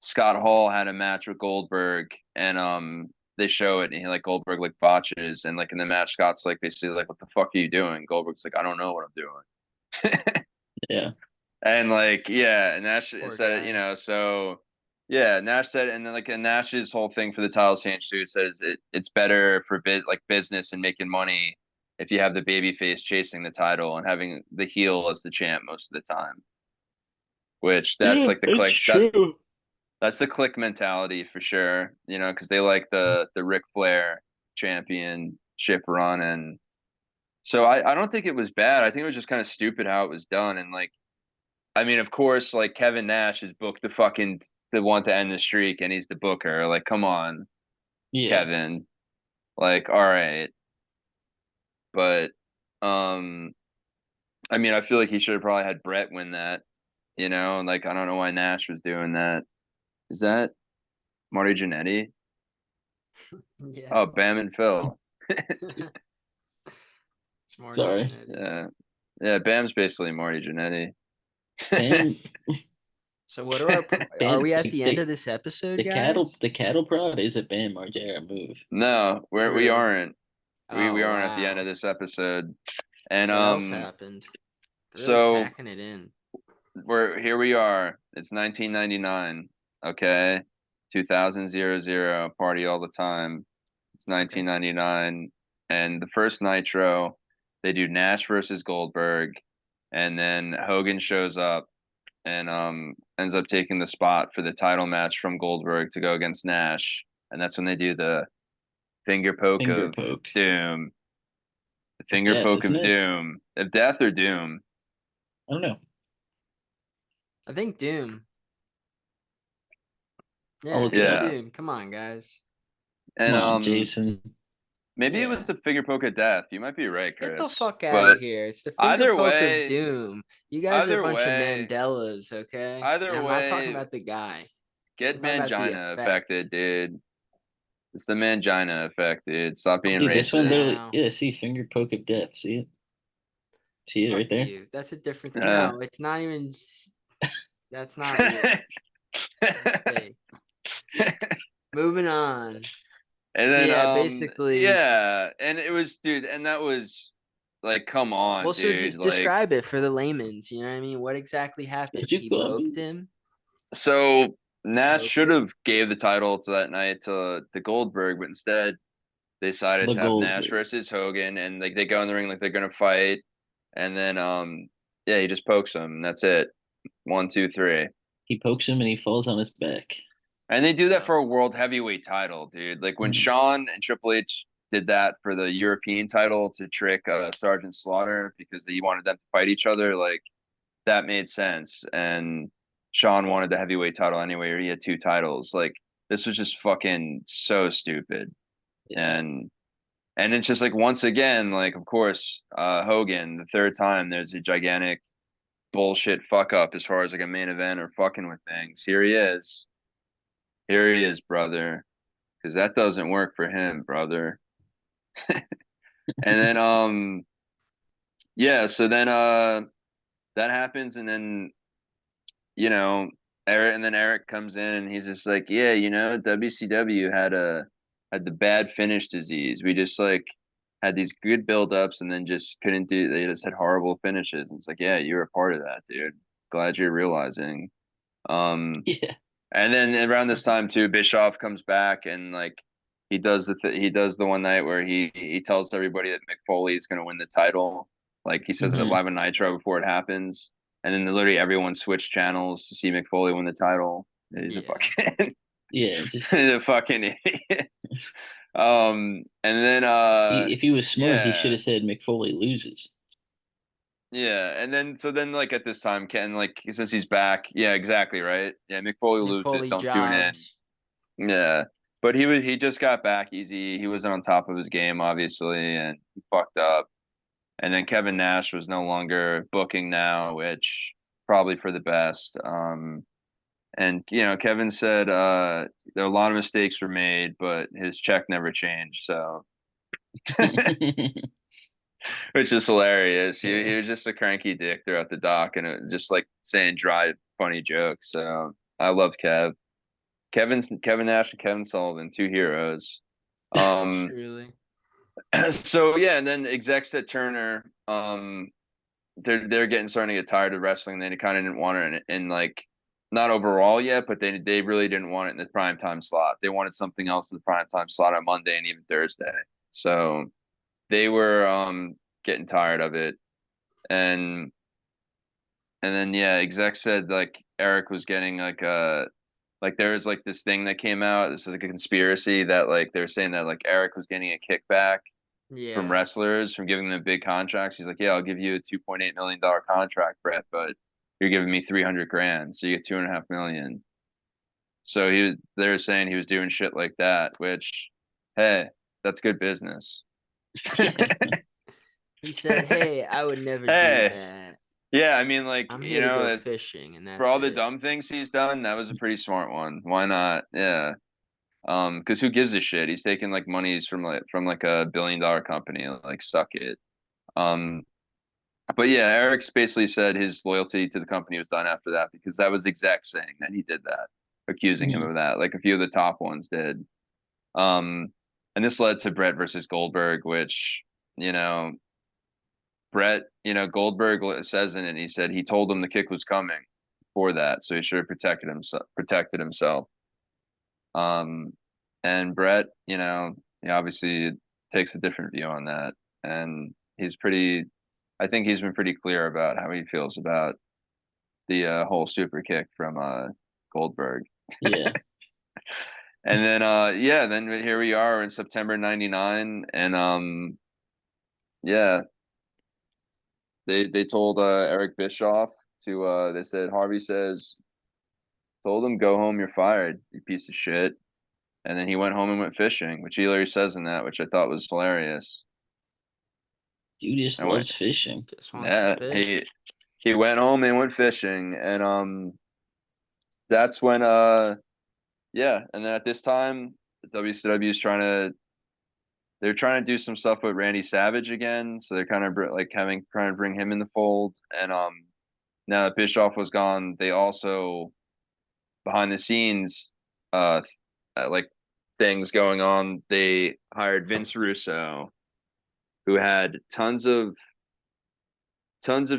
Scott Hall had a match with Goldberg, and they show it, and Goldberg like botches, and like in the match, Scott's like basically like, "What the fuck are you doing?" Goldberg's like, "I don't know what I'm doing." Yeah. And like, yeah, and Nash Poor said, guy. so yeah, Nash said, and then like, and Nash's whole thing for the title change too says it's better for business and making money if you have the baby face chasing the title and having the heel as the champ most of the time. Which that's Yeah, like the it's click. true. That's the click mentality for sure. You know, because they like the Ric Flair championship run, and so I don't think it was bad. I think it was just kind of stupid how it was done, and like I mean, of course, like Kevin Nash is booked the one to end the streak, and he's the booker. Like, come on, Yeah. Kevin. Like, all right, but um, I mean, I feel like he should have probably had Brett win that. You know, and like I don't know why Nash was doing that. Is that Marty Jannetty? Yeah. Oh, Bam and Phil. It's Marty Sorry. Jannetty. Yeah, yeah. Bam's basically Marty Jannetty. Bam, So what are Bam, we at the end of this episode, guys? the cattle prod is a Bam Margera move. No, we True. aren't. We Oh aren't at the end wow. of this episode. And What else happened? They're really so packing it in. we are. It's 1999. Okay, 2000 party all the time. It's 1999, and the first Nitro, they do Nash versus Goldberg, and then Hogan shows up and ends up taking the spot for the title match from Goldberg to go against Nash, and that's when they do the finger poke Finger of poke. doom, the finger Death, poke isn't of it? doom, of death or doom. I don't know. I think Doom. I'll Yeah, look it's it up. Yeah, Doom. Come on, guys. and Come on, Jason. maybe it Yeah. was the finger poke of death. You might be right, Get the Chris. fuck out But of here. It's the finger poke of Doom. You guys are a either bunch of way, Mandelas, okay? And I'm not talking about the guy. get I'm talking about the mangina effect. affected, dude. It's the mangina effect, dude. Stop being Dude, this one literally, Now, yeah, see, finger poke of death. See it? See it fuck right there? you. That's a different. Uh, No, it's not even. That's not real. That's fake. Moving on. And So then yeah, basically. yeah, and it was dude, and that was like come on, Well, so dude. just Like describe it for the layman's. You know what I mean? What exactly happened? Did you He call poked me? him. so He Nash poked should him. have gave the title to that night to Goldberg, but instead they decided The to have Nash Goldberg. versus Hogan, and like they go in the ring like they're gonna fight, and then yeah, he just pokes him, and that's it. 1, 2, 3. He pokes him and he falls on his back. And they do that Yeah. for a world heavyweight title, dude. Like when Mhm. Shawn and Triple H did that for the European title to trick Sergeant Slaughter because he wanted them to fight each other, like that made sense. And Shawn wanted the heavyweight title anyway, or he had two titles. Like this was just fucking so stupid. Yeah. And it's just like once again, like of course, Hogan, the third time there's a gigantic bullshit fuck up as far as like a main event or fucking with things. Here he is. Here he is, brother. Because that doesn't work for him, brother. And then yeah, so then that happens and then you know Eric comes in and he's just like, yeah, WCW had the bad finish disease. We just like had these good buildups and then just couldn't do they just had horrible finishes. And it's like, yeah, you're a part of that, dude. Glad you're realizing. Um Yeah. And then around this time too, Bischoff comes back and like he does the one night where he tells everybody that Mick Foley is going to win the title. Like he says it Mhm. live on Nitro before it happens, and then literally everyone switched channels to see Mick Foley win the title. He's a Yeah. fucking Yeah, just he's a fucking idiot. And then if he was smart, he should yeah. have said McFoley loses. Yeah, and then so then like at this time, Ken like since he's back, yeah, exactly right. Yeah, Mick Foley Mick loses, Foley don't tune in. jobs. Yeah, but he just got back easy. He wasn't on top of his game, obviously, and he fucked up. And then Kevin Nash was no longer booking now, which probably for the best. And Kevin said there a lot of mistakes were made, but his check never changed. So, which is hilarious. He was just a cranky dick throughout the doc, and just like saying dry, funny jokes. So I loved Kevin Nash and Kevin Sullivan, two heroes. Um, Truly. so yeah, and then execs at Turner, they're getting starting to get tired of wrestling. They kind of didn't want it in like not overall yet, but they really didn't want it in the prime time slot. They wanted something else in the prime time slot on Monday and even Thursday. So they were getting tired of it, and then yeah, exec said like Eric was getting like there was like this thing that came out. This is like a conspiracy that like they're saying that like Eric was getting a kickback from Yeah. wrestlers from giving them big contracts. He's like, yeah, I'll give you a $2.8 million contract, Brett, but you're giving me 300 grand, so you get 2.5 million. So they're saying he was doing shit like that, which, hey, that's good business. He said, "Hey, I would never do Hey, that. yeah, I mean, like, I'm you here to go know, fishing, and for that's all the it." dumb things he's done, that was a pretty smart one. Why not? Yeah. Because who gives a shit? He's taking like monies from like a $1 billion company. Like, suck it. Um, but yeah, Eric's basically said his loyalty to the company was done after that because that was exec saying that he did that, accusing him Mhm. of that. Like a few of the top ones did. Um, and this led to Brett versus Goldberg, which, you know, Brett, Goldberg says in it, he said he told him the kick was coming for that, so he should have protected himself. Um, and Brett, he obviously takes a different view on that, and I think he's been pretty clear about how he feels about the whole super kick from Goldberg. Yeah. And then yeah, then here we are in September '99, and yeah, they told Eric Bischoff to they said Harvey says told him go home, you're fired, you piece of shit. And then he went home and went fishing, which Hillary says in that, which I thought was hilarious. Dude just I went, loves fishing. Just wants to yeah, fish. he went home and went fishing, and that's when yeah, and then at this time, WCW is they're trying to do some stuff with Randy Savage again, so they're kind of like trying to bring him in the fold, and now that Bischoff was gone, they also behind the scenes uh like things going on. They hired Vince Russo, who had tons of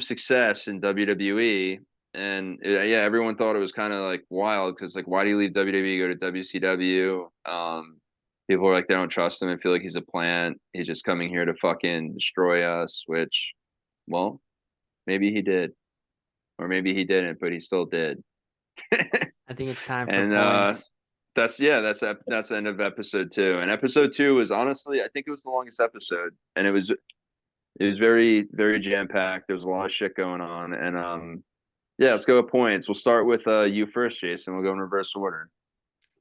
success in WWE. And yeah, everyone thought it was kind of like wild because like, why do you leave WWE, go to WCW? People are like, they don't trust him and feel like he's a plant. He's just coming here to fucking destroy us, which, well, maybe he did, or maybe he didn't, but he still did. I think it's time for And points. that's that's the end of episode 2. And episode 2 was honestly, I think it was the longest episode, and it was very very jam packed. There was a lot of shit going on, and yeah, let's go with points. We'll start with you first, Jason. We'll go in reverse order.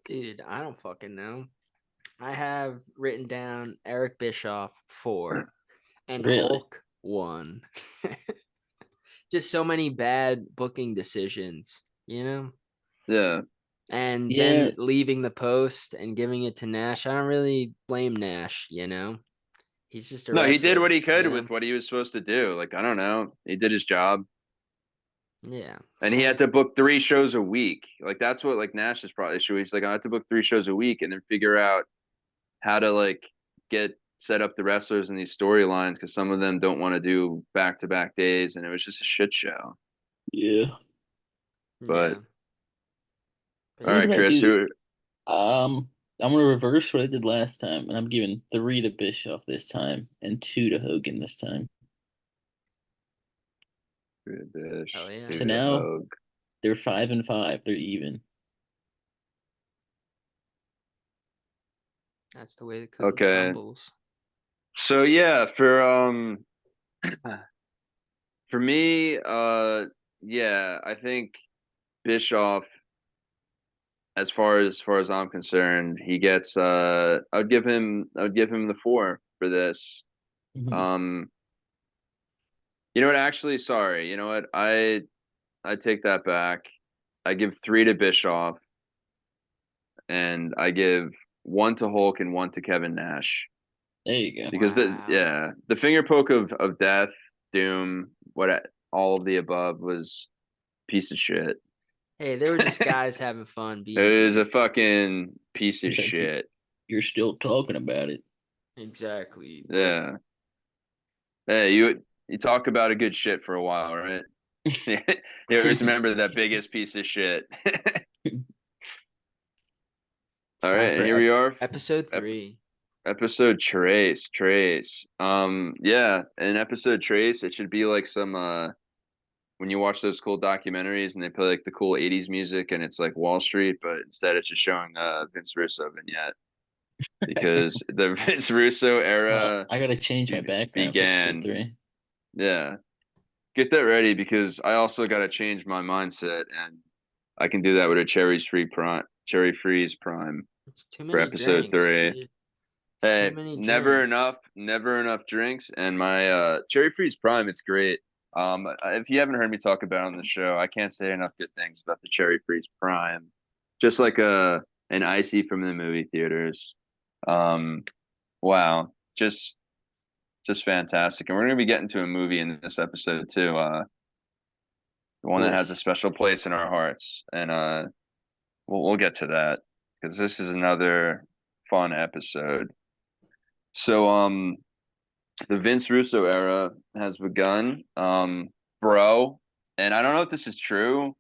Dude, I don't fucking know. I have written down Eric Bischoff 4 and Really? Hulk 1. Just so many bad booking decisions, Yeah, And Yeah. then leaving the post and giving it to Nash. I don't really blame Nash, He's just a no, he did wrestler, what he could with what he was supposed to do. Like, I don't know, he did his job, Yeah. and he had to book 3 shows a week. Like, that's what like Nash's probably issue. He's like, I have to book 3 shows a week, and then figure out how to like get set up the wrestlers in these storylines because some of them don't want to do back-to-back days, and it was just a shit show. Yeah. But Yeah. But all What yeah. right, did I Chris, do? I'm gonna reverse what I did last time, and I'm giving 3 to Bischoff this time and 2 to Hogan this time. Oh yeah. So now they're 5-5. They're even. That's the way the cookie okay. crumbles. So yeah, for me, yeah, I think Bischoff, as far as I'm concerned, he gets I would give him the 4 for this. Mhm. Um, you know what? Actually, sorry. You know what? I take that back. I give 3 to Bischoff, and I give 1 to Hulk and 1 to Kevin Nash. There you go. Because Wow. the finger poke of death, doom, all of the above was piece of shit. Hey, they were just guys having fun It being is a drunk. fucking piece of He's like, shit. you're still talking about it. Exactly. But Yeah. Hey, you talk about a good shit for a while, right? You always remember that biggest piece of shit. it's All time right, and for here we are. episode Ep- 3. Episode Trace. Yeah, an episode Trace, it should be like some when you watch those cool documentaries and they play like the cool 80s music and it's like Wall Street, but instead it's just showing Vince Russo vignette because the Vince Russo Well, era I gotta change my background for episode began. 3. Yeah. Get that ready because I also got to change my mindset and I can do that with a cherry freeze prime It's too for many episode drinks, 3. dude. It's too Hey, many never drinks. enough drinks. And my cherry freeze prime, it's great. If you haven't heard me talk about it on the show, I can't say enough good things about the cherry freeze prime. Just like an icy from the movie theaters. Um, wow, just fantastic. And we're gonna be getting to a movie in this episode too. The one that has a Course. special place in our hearts, and we'll get to that because this is another fun episode. So the Vince Russo era has begun, bro, and I don't know if this is true.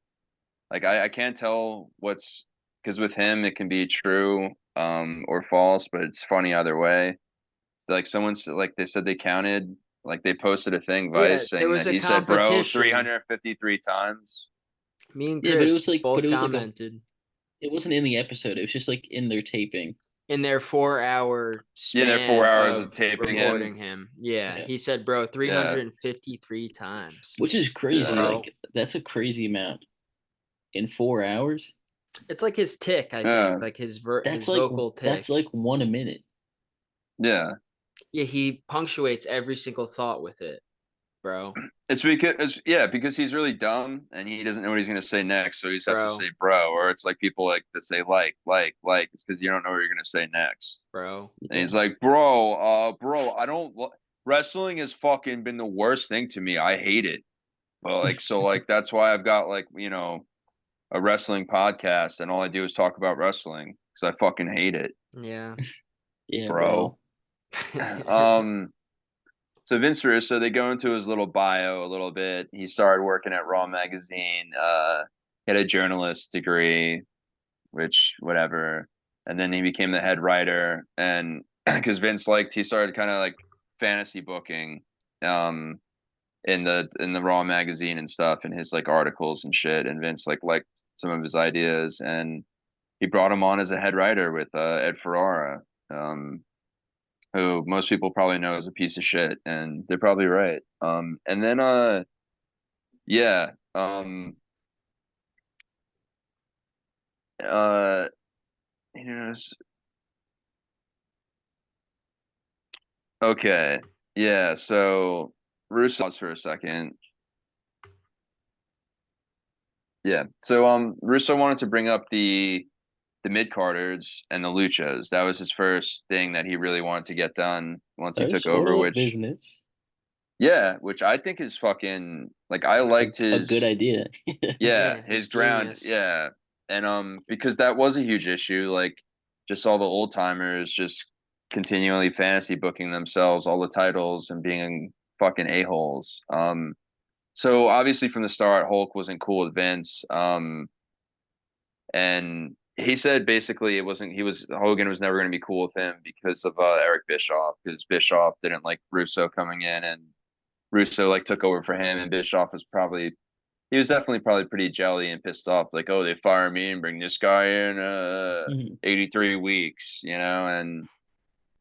Like I can't tell what's because with him it can be true or false, but it's funny either way. Like like they said they counted like they posted a thing Yeah, Vice there saying was that a he said bro competition. 353 times. Me and Yeah, but it Chris was like, both commented it wasn't in the episode. It was just like in their taping. in their 4 hour Yeah, they're 4 span hours of of taping in. recording him. Yeah, Yeah, he said, bro, Yeah. 353 times. which is crazy. Yeah. Bro. Like that's a crazy amount in 4 hours. It's like his tick, I Yeah. think, like his That's like vocal tick. that's like 1 a minute. Yeah. Yeah, he punctuates every single thought with it, bro. It's because he's really dumb and he doesn't know what he's gonna say next, so he just has to Bro. say bro, or it's like people like that say like. It's because you don't know what you're gonna say next. Bro. And he's like, bro, I don't wrestling has fucking been the worst thing to me. I hate it. But like so like that's why I've got like, a wrestling podcast and all I do is talk about wrestling because I fucking hate it, Yeah. Yeah, bro. Um So Vince Russo, they go into his little bio a little bit. He started working at Raw magazine, he had a journalist degree, which whatever. And then he became the head writer and because he started kind of like fantasy booking in the Raw magazine and stuff and his like articles and shit. And Vince like liked some of his ideas and he brought him on as a head writer with Ed Ferrara. Who most people probably know is a piece of shit, and they're probably right. And then yeah, uh, you know, okay, yeah. So Russo for a second. Yeah. So Russo wanted to bring up the mid carders and the luchas. That was his first thing that he really wanted to get done once he took First over, order of which business. yeah, which I think is fucking like I liked A good his idea. yeah, He's his ground, genius. yeah. And because that was a huge issue, like just all the old timers just continually fantasy booking themselves all the titles and being fucking a-holes. So obviously from the start Hulk wasn't cool with Vince. And he said basically Hogan was never going to be cool with him because of Eric Bischoff because Bischoff didn't like Russo coming in and Russo like took over for him and Bischoff he was definitely probably pretty jelly and pissed off, like, oh, they fire me and bring this guy in Mhm. 83 weeks, and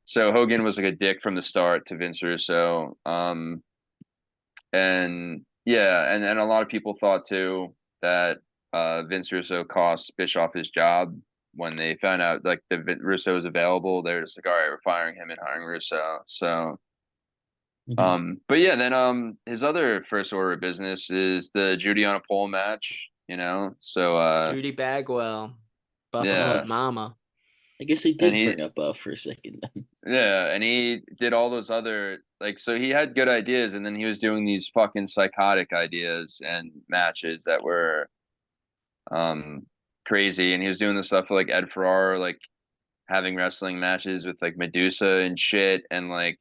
so Hogan was like a dick from the start to Vince Russo. And yeah, and a lot of people thought too that Vince Russo cost Bischoff his job when they found out like Russo was available. They were just like, all right, we're firing him and hiring Russo. So Mhm. but yeah, then his other first order of business is the Judy on a pole match. So Judy Bagwell. Buffalo yeah. Mama. I guess they And did he bring up Buff for a second. and he did all those other like so he had good ideas and then he was doing these fucking psychotic ideas and matches that were um crazy and he was doing the stuff with like Ed Ferrara like having wrestling matches with like Medusa and shit and like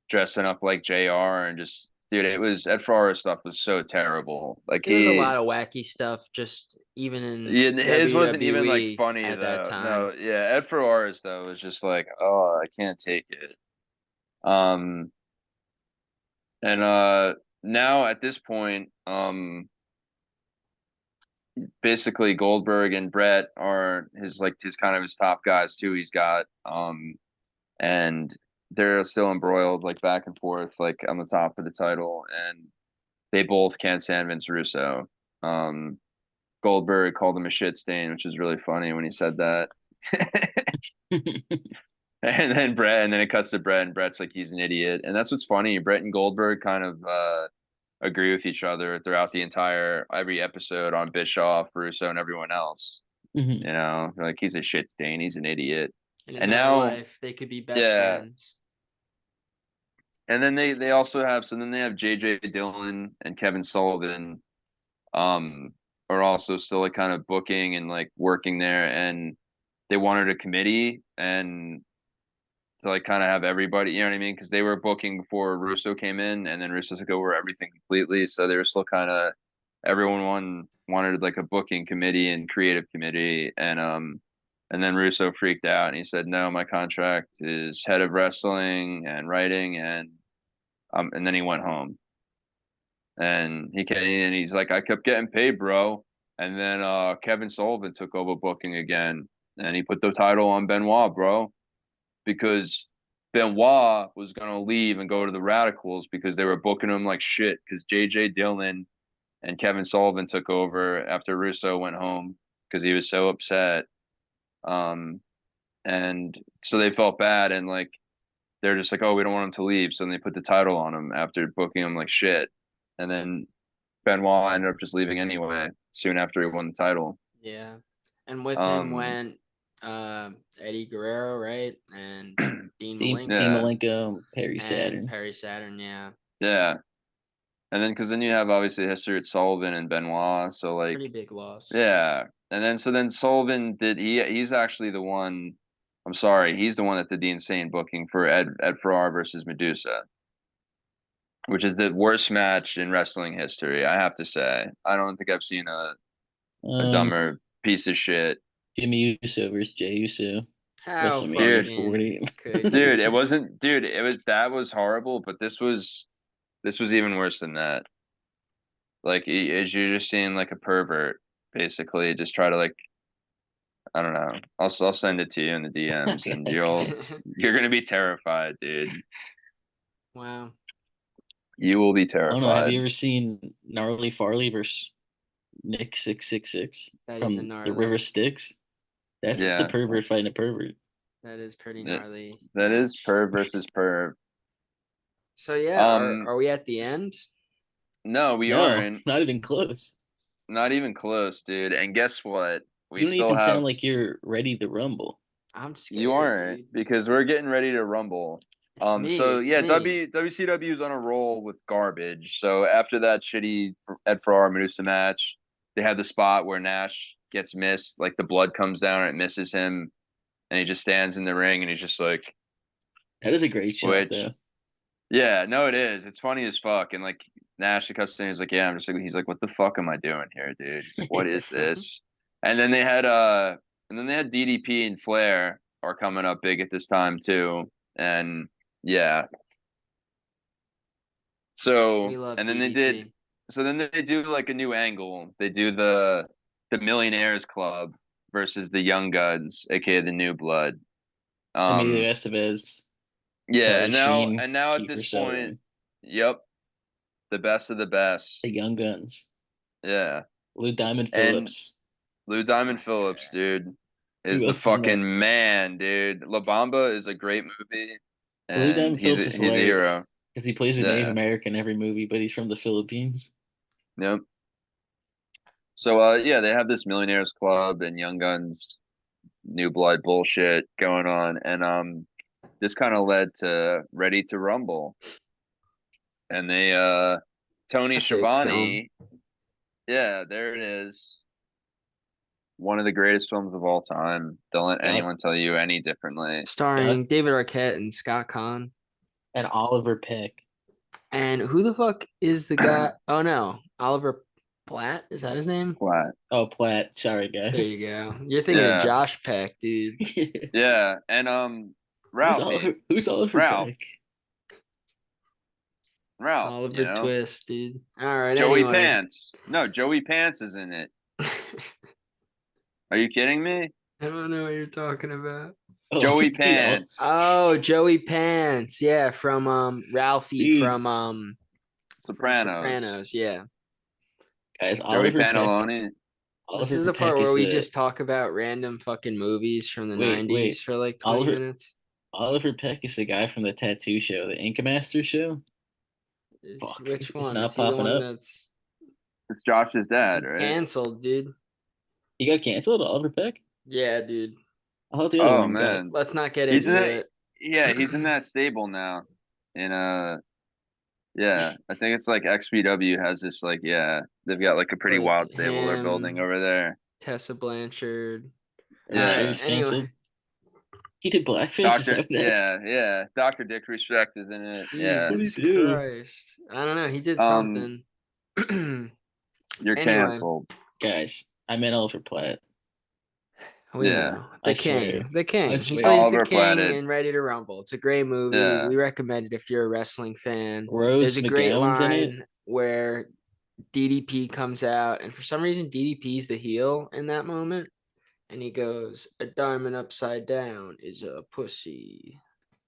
dressing up like JR and just dude, it was Ed Ferrara's stuff was so terrible. Like There was a lot of wacky stuff, just even in yeah, his wasn't even like WWE funny at that though. time. No, yeah, Ed Ferrara's though was just like, oh, I can't take it. Um, and now at this point, basically Goldberg and Brett are his kind of his top guys too. He's got and they're still embroiled like back and forth like on the top of the title, and they both can't stand Vince Russo. Um, Goldberg called him a shit stain, which is really funny when he said that. And then and then it cuts to Brett, and Brett's like he's an idiot, and that's what's funny. Brett and Goldberg kind of agree with each other throughout the entire every episode on Bischoff, Russo, and everyone else. Mhm. You know, like he's a shit stain, he's an idiot. And in And real now, life, they could be best yeah, friends. and then they also have then they have JJ Dillon and Kevin Sullivan, um, are also still like kind of booking and like working there, and they wanted a committee and to like kind of have everybody, you know what I mean? Because they were booking before Russo came in, and then Russo took over everything completely. So they were still kind of wanted like a booking committee and creative committee, and then Russo freaked out and he said, "No, my contract is head of wrestling and writing," and then he went home. And he's like, I kept getting paid, bro. And then Kevin Sullivan took over booking again, and he put the title on Benoit, bro, because Benoit was gonna leave and go to the Radicals because they were booking him like shit. Because JJ Dillon and Kevin Sullivan took over after Russo went home because he was so upset. Um, and so they felt bad, and like they're just like, oh, we don't want him to leave, so then they put the title on him after booking him like shit. And then Benoit ended up just leaving anyway soon after he won the title. Yeah. And with him Um, went Eddie Guerrero, right? And Dean Dean Malenko yeah, Malenko, Perry and Saturn. Perry Saturn, yeah. yeah. And then because then you have obviously history at Sullivan and Benoit, so like Pretty big loss. yeah. And then so then Sullivan he's actually the one. I'm sorry, he's the one that did the insane booking for Ed Farrar versus Medusa, which is the worst match in wrestling history. I have to say, I don't think I've seen a Um, dumber piece of shit. Jimmy Uso versus Jey Uso, How WrestleMania Dude, fucking 40. could dude, you? it wasn't, dude, it was that was horrible, but this was even worse than that. Like, as you're just seeing like a pervert, basically, just try to like, I don't know. I'll send it to you in the DMs, and you're gonna be terrified, dude. Wow. You will be I don't know. Have terrified. you ever seen Gnarly Farley versus Nick 666 That is a from the River gnarly. Styx? That's the Yeah, pervert fighting a pervert. That is pretty it, gnarly that is match. perv versus perv. So yeah, Um, are we at the end? no, we No, aren't. not even close. Not even close, dude. And guess what? We You don't still even sound have. like you're ready to rumble. I'm You scared, aren't dude. because we're getting ready to rumble. It's me. So It's yeah, me. WCW's on a roll with garbage. So after that shitty Ed Farrar Medusa match, they had the spot where Nash gets missed, like the blood comes down and it misses him, and he just stands in the ring and he's just like, That is a great shot, which though. yeah, no, it is. It's funny as fuck. And like Nash cuts in, he's like, yeah, I'm just like, he's like, what the fuck am I doing here, dude? He's like, what is this? And then they had DDP and Flair are coming up big at this time too. And yeah. We So love and then they did DDP. so then they do like a new angle. They do the Millionaires Club versus the Young Guns, aka the New Blood. Emilio Um Estevez, yeah, Carly Sheen, and now at Kiefer this point, Sutherland, yep, the best of the best. the Young Guns, Yeah. Lou Diamond And Phillips. Lou Diamond Phillips, dude, is Who the else is in that? fucking man, dude. La Bamba is a great movie, Lou and Diamond Phillips is he's a hilarious hero. because he plays a Native Yeah. American every movie, but he's from the Philippines. Yep. So yeah, they have this Millionaires Club and Young Guns New Blood bullshit going on, and this kind of led to Ready to Rumble, and they Tony Classic film. Schiavone, yeah, there it is. One of the greatest films of all time. Don't let Scott, anyone tell you any differently. Scott, Starring David Arquette and Scott Kahn. and Oliver Peck. And who the fuck is the guy? Oh no, Oliver Platt. Is that his name? Flat. Oh, Platt. Sorry, There guys. you go. You're thinking of Yeah. Josh Peck, dude. Yeah, and Ralphie, Who's Oliver Ralph, Peck? Ralph, Oliver Twist, dude. All right. Joey Anyway, Pants. No, Joey Pants is in it. Are you kidding me? I don't know what you're talking about. Oh, Joey dude, Pants. Oh, Joey Pants. Yeah, from Ralphie Dude. from Sopranos. Sopranos. Yeah. guys, Joey Oliver Peck. Pantalone. This Oliver is the Peck part where is we the just talk about random fucking movies from the Wait, 90s for like 20 Oliver minutes. Oliver Peck is the guy from the tattoo show, the Ink Master show. Fuck, Which it's one? not Is he the popping one up. that's It's Josh's dad, right? canceled, dude? He got canceled, Oliver Peck. Yeah, dude. I thought the other Oh one got. man, Let's not get he's in into that. it. Yeah, he's in that stable now. And yeah, I think it's like XPW has this like they've got like a pretty Like wild stable they're building him, over there. Tessa Blanchard. The Yeah. show's Anyway, canceled. He did blackface. Is Doctor, that what yeah, Doctor Dick Respect is in it. Yeah, Jesus What'd he do? Christ. I don't know. He did Um, something. you're Anyway, canceled. Guys, I meant Oliver Platt. we Yeah. know. I The swear. King. The I King. He swear. plays the Oliver King Platted. in Ready to Rumble. It's a great movie. Yeah. We recommend it if you're a wrestling fan. Rose There's a great McGowan's in it. line where DDP comes out, and for some reason, DDP's the heel in that moment. And he goes, "A diamond upside down is a pussy."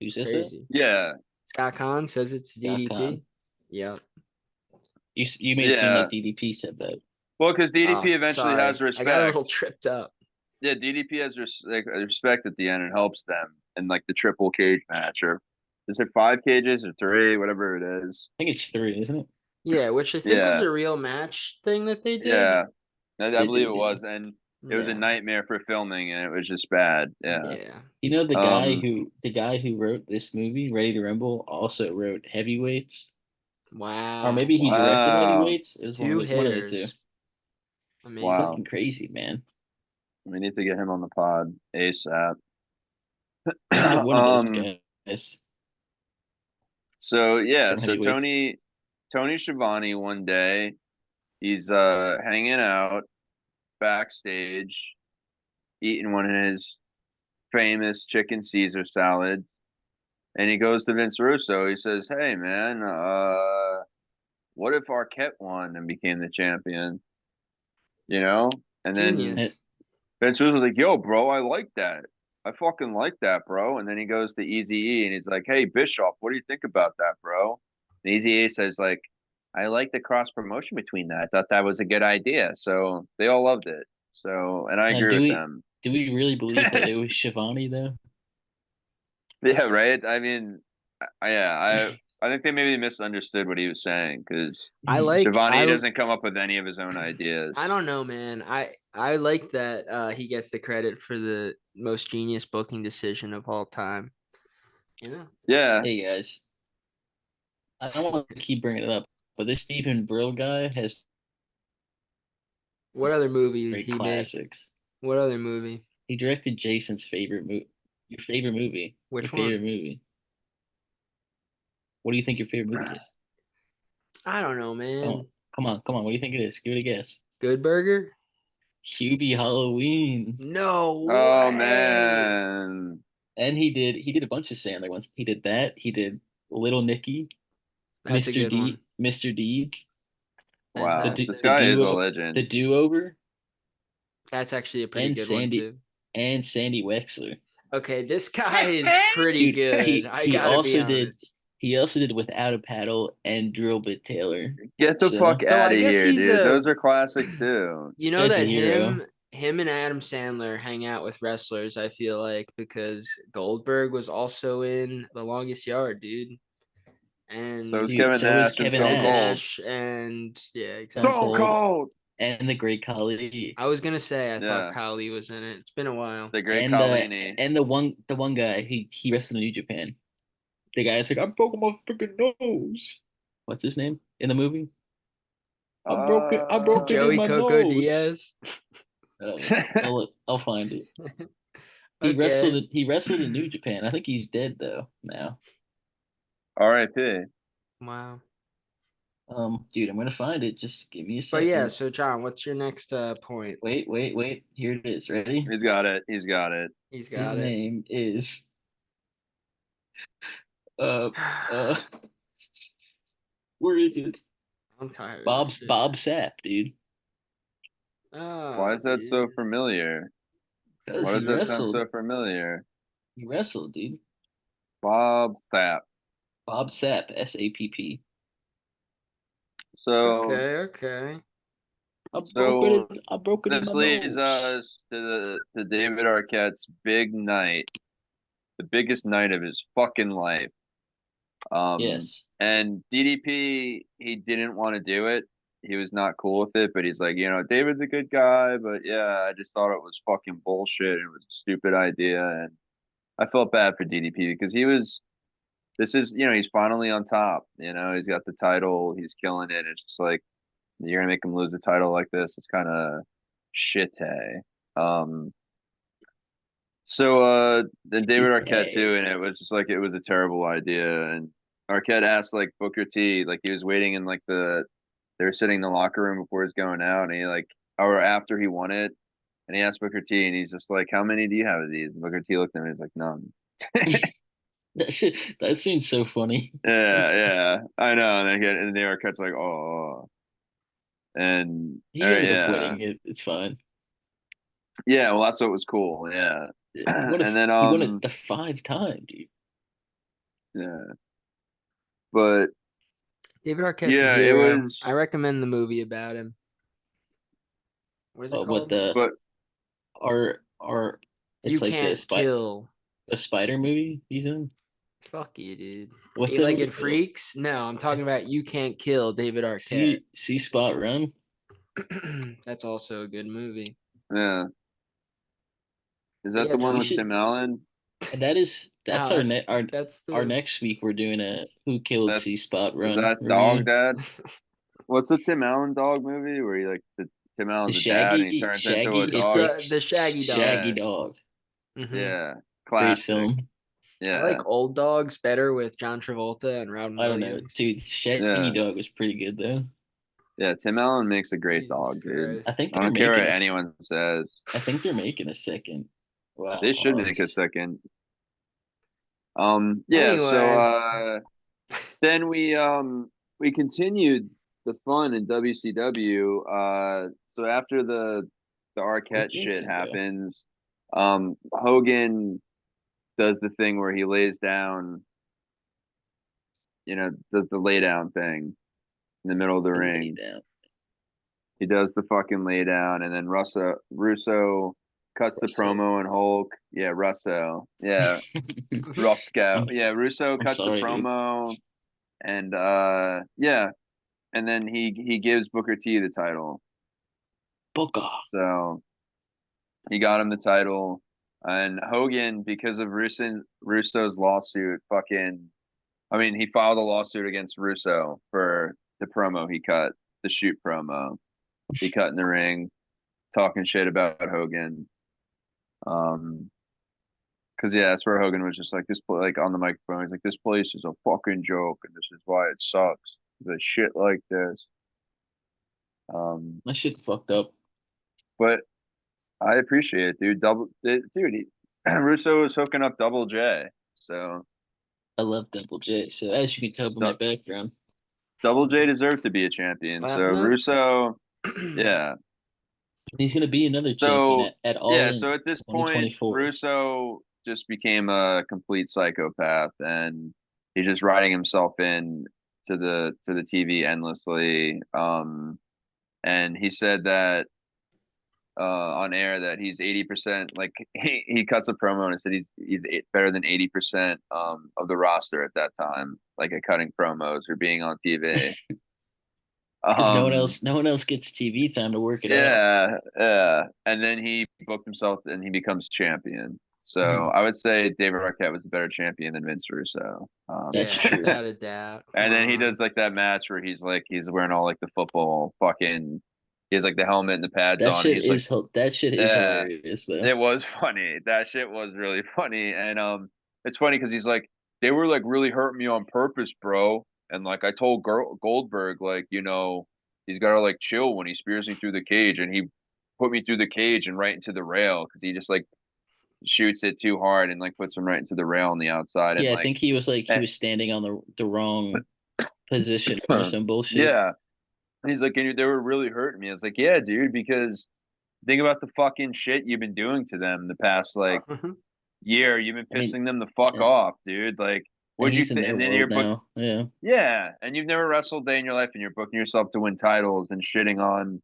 Who's this? Crazy. Yeah, Scott Kahn says it's Scott DDP. Kahn. Yep. You made it seem Yeah. like DDP said that. well, because DDP Oh, eventually sorry. has respect. I got a little tripped up. Yeah, DDP has respect at the end and helps them in like the triple cage match, or is it 5 cages or 3, whatever it is. I think it's 3, isn't it? Yeah, which I think was Yeah. a real match thing that they did. Yeah, I They believe did, it yeah. was, and it was a Yeah. nightmare for filming, and it was just bad. Yeah. Yeah. You know the guy Um, who wrote this movie, Ready to Rumble, also wrote Heavyweights, Wow. or maybe he directed Wow. Heavyweights. It was Two one of the two. hitters. Amazing. Wow. Fucking crazy, man. We need to get him on the pod ASAP. One of those guys. So yeah, From so Heavyweights. Tony Schiavone one day, he's hanging out backstage, eating one of his famous chicken Caesar salads, and he goes to Vince Russo. He says, "Hey man, what if Arquette won and became the champion?" You know, and then Genius. Vince Russo's like, "Yo, bro, I like that. I fucking like that, bro." And then he goes to Eazy-E and he's like, "Hey, Bischoff, what do you think about that, bro?" And Eazy-E says like, "I like the cross promotion between that. I thought that was a good idea." So they all loved it. So, and I Now, agree with them. do we really believe that it was Shivani though? Yeah, right. I mean, I think they maybe misunderstood what he was saying because I like Giovanni doesn't come up with any of his own ideas. I don't know, man. I like that he gets the credit for the most genius booking decision of all time. You know? Yeah, Hey guys, I don't want to keep bringing it up, but this Stephen Brill guy has What other movie did great he make? classics. What other movie? He directed Jason's favorite movie. Your favorite movie. Which your favorite one? movie. What do you think your favorite movie is? I don't know, man. Come on. What do you think it is? Give it a guess. Good Burger? Hubie Halloween. No Oh way. man. And he did a bunch of Sandler ones. He did that. He did Little Nicky, That's a Mr. good D, one. Mr. Deeds, Wow. Fantastic. This guy is a duo- legend. The Do-Over, That's actually a pretty and good Sandy one too. and Sandy Wexler. Okay, this guy is pretty Dude, good. he I gotta be also did honest. he also did Without a Paddle and Drill Bit Taylor. Get the So- fuck So out I of guess here, he's dude. a- Those are classics too. You know Guy's a that hero. him and Adam Sandler hang out with wrestlers, I feel like, because Goldberg was also in The Longest Yard, dude. And So is Dude, Kevin so is Nash and Kevin Stone Cold. Nash and yeah, exactly. Stone Cold. And the Great Khali. I was gonna say I Yeah. thought Kali was in it. It's been a while. The great And Colini. the one guy he wrestled in New Japan. The guy's like, I'm broken my freaking nose. What's his name in the movie? I'm broken Joey in my Coco nose. Diaz. I'll find it. He Okay. wrestled in New Japan. I think he's dead though now. R.I.P. Wow. Dude, I'm gonna find it. Just give me a But second. yeah, so John, what's your next point? Wait. Here it is. Ready? He's got it. He's got it. He's His got it. name is uh uh where is it? I'm tired. of this shit. Bob Sapp, dude. Why Oh, is that so dude. familiar? Because Why does he that sound wrestled. so familiar? He wrestled, dude. Bob Sapp. Bob Sapp, SAPP. So Okay. so I broke it in this my leads nose. us to David Arquette's big night, the biggest night of his fucking life. Yes. And DDP, he didn't want to do it. He was not cool with it, but he's like, David's a good guy, but yeah, I just thought it was fucking bullshit. It was a stupid idea, and I felt bad for DDP because this is, he's finally on top. He's got the title, he's killing it. It's just like you're gonna make him lose the title like this. It's kind of shitty. Um, so then David Arquette too, and it was just like it was a terrible idea. And Arquette asked like Booker T, like he was waiting in like they were sitting in the locker room before he's going out, and he like or after he won it, and he asked Booker T, and he's just like, "How many do you have of these?" And Booker T looked at him, and he's like, "None." That seems so funny. Yeah, I know. And the Arquette's like, "Oh," and He ended up yeah, winning it. It's fine. yeah. Well, that's what was cool. Yeah, Yeah, and then he won it the 5 time, dude. yeah, but David Arquette's a yeah, it hero. was. I recommend the movie about him. What is it What called? the But our You it's like Can't Kill. the spider movie he's in. Fuck you, dude. What's that movie Eight-Legged called? Freaks? No, I'm talking about You Can't Kill David Arquette. See Spot Run. That's also a good movie. yeah, is But that yeah, the one John. We with should. Tim Allen? That's No, that's our the next week. We're doing a Who Killed That C Spot is Run that Dog review. Dad? What's the Tim Allen dog movie where he like Tim The Allen's a dad and he turns into a it's dog? the Shaggy Dog. Shaggy Yeah, Dog. yeah, Great classic. film. I Yeah, like Old Dogs better with John Travolta and Robin I don't know, Williams. dude. Shaggy yeah, Dog was pretty good though. yeah. Tim Allen makes a great Jesus dog, dude. I Christ. think I they're don't care making what a. anyone says. I think they're making a second. Wow, They should make a hogs. second. Yeah. So Anyway, then we continued the fun in WCW. So after the Where Arquette does shit he go? happens, Hogan does the thing where he lays down, does the lay down thing in the middle of the The lay ring. down. He does the fucking lay down, and then Russo cuts the Russo. promo, and Hulk, yeah, Russo, yeah, Roscoe, I'm yeah, Russo I'm cuts the sorry, dude. promo, and yeah, and then he gives Booker T the title. Booker. So he got him the title, and Hogan, because of Russo's lawsuit, he filed a lawsuit against Russo for the promo he cut, the shoot promo he cut in the ring, talking shit about Hogan. Because yeah, that's where Hogan was just like like on the microphone. He's like, "This place is a fucking joke, and this is why it sucks. The shit like this." That shit's fucked up. But I appreciate it, dude. Russo was hooking up Double J, so I love Double J. So as you can tell by my Du- background, Double J deserved to be a champion. So slap nuts. Russo, yeah. he's gonna be another champion So at All yeah, In so at this point, 2024. Russo just became a complete psychopath, and he's just writing himself in to the TV endlessly. And he said that on air that he's 80%. Like he cuts a promo and said better than 80% of the roster at that time, like at cutting promos or being on TV. Because Um, no one else gets TV time to work it out. Yeah, yeah. And then he booked himself and he becomes champion. So Mhm. I would say David Arquette was a better champion than Vince Russo. That's Yeah, true. without a doubt. Come And then he does on. like that match where he's wearing all like the football fucking, he has like the helmet and the pads on. And he's like, That shit is yeah, hilarious though. it was funny. That shit was really funny. And it's funny because he's like, they were like really hurting me on purpose, bro. And like I told Goldberg, like, he's gotta like chill when he spears me through the cage, and he put me through the cage and right into the rail because he just like shoots it too hard and like puts him right into the rail on the outside and Yeah, I like think he was like he eh, was standing on the wrong position or some bullshit. yeah. And he's like, and they were really hurting me. I was like, yeah, dude, because think about the fucking shit you've been doing to them the past like year. You've been I mean, pissing them the fuck yeah. off, dude. Like, And what'd you he's in think? their And then world you're book, now. Yeah. yeah, and you've never wrestled a day in your life, and you're booking yourself to win titles and shitting on,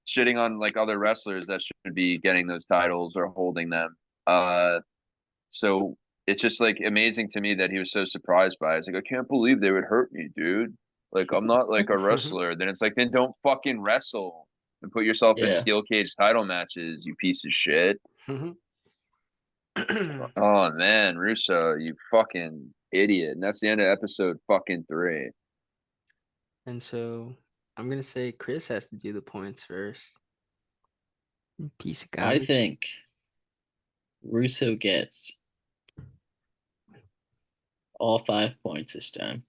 shitting on like other wrestlers that should be getting those titles or holding them. So it's just like amazing to me that he was so surprised by it. It's like, I can't believe they would hurt me, dude. Like, I'm not like a wrestler. Then it's like, then don't fucking wrestle and put yourself in Yeah. steel cage title matches, you piece of shit. Oh man, Russo, you fucking idiot. And that's the end of episode fucking 3. And so I'm gonna say Chris has to do the points first. Piece of I garbage. think Russo gets all 5 points this time.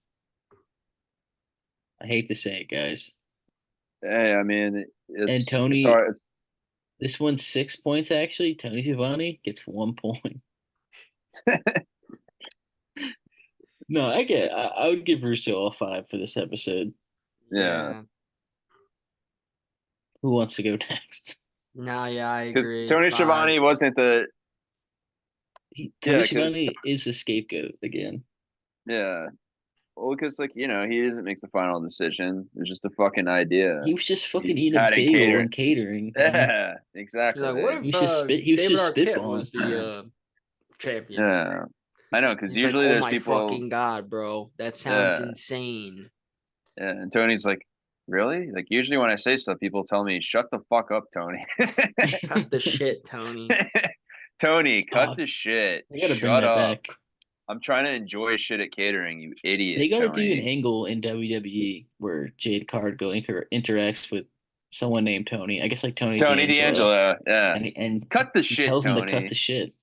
I hate to say it, guys. Hey, I mean, And it's Tony, hard. this one's 6 points actually. Tony Schiavone gets 1 point. No, I would give Russo all 5 for this episode. Yeah. Who wants to go next? No, yeah, I Because agree. Tony 5. Schiavone wasn't the Tony yeah, because Schiavone is the scapegoat again. yeah. Well, because like he doesn't make the final decision. It's just a fucking idea He was just fucking he eating a had in bagel catering. and catering. Yeah, You're exactly. like, what He if was just he was David just Arquette spitballing. was the champion? Yeah, I know. Because He's like, usually oh there's my people. fucking god, bro, that sounds Yeah, insane. yeah. And Tony's like, really? Like usually when I say stuff, people tell me, "Shut the fuck up, Tony." Cut the shit, Tony. Tony, cut Fuck. the shit. I gotta bring Shut that up. back. I'm trying to enjoy shit at catering, you idiot, They gotta do an Tony. angle in WWE where Jade Cargill interacts with someone named Tony. I guess like Tony Tony D'Angelo, D'Angelo, yeah. and Cut the he shit, tells him to cut Tony. the shit.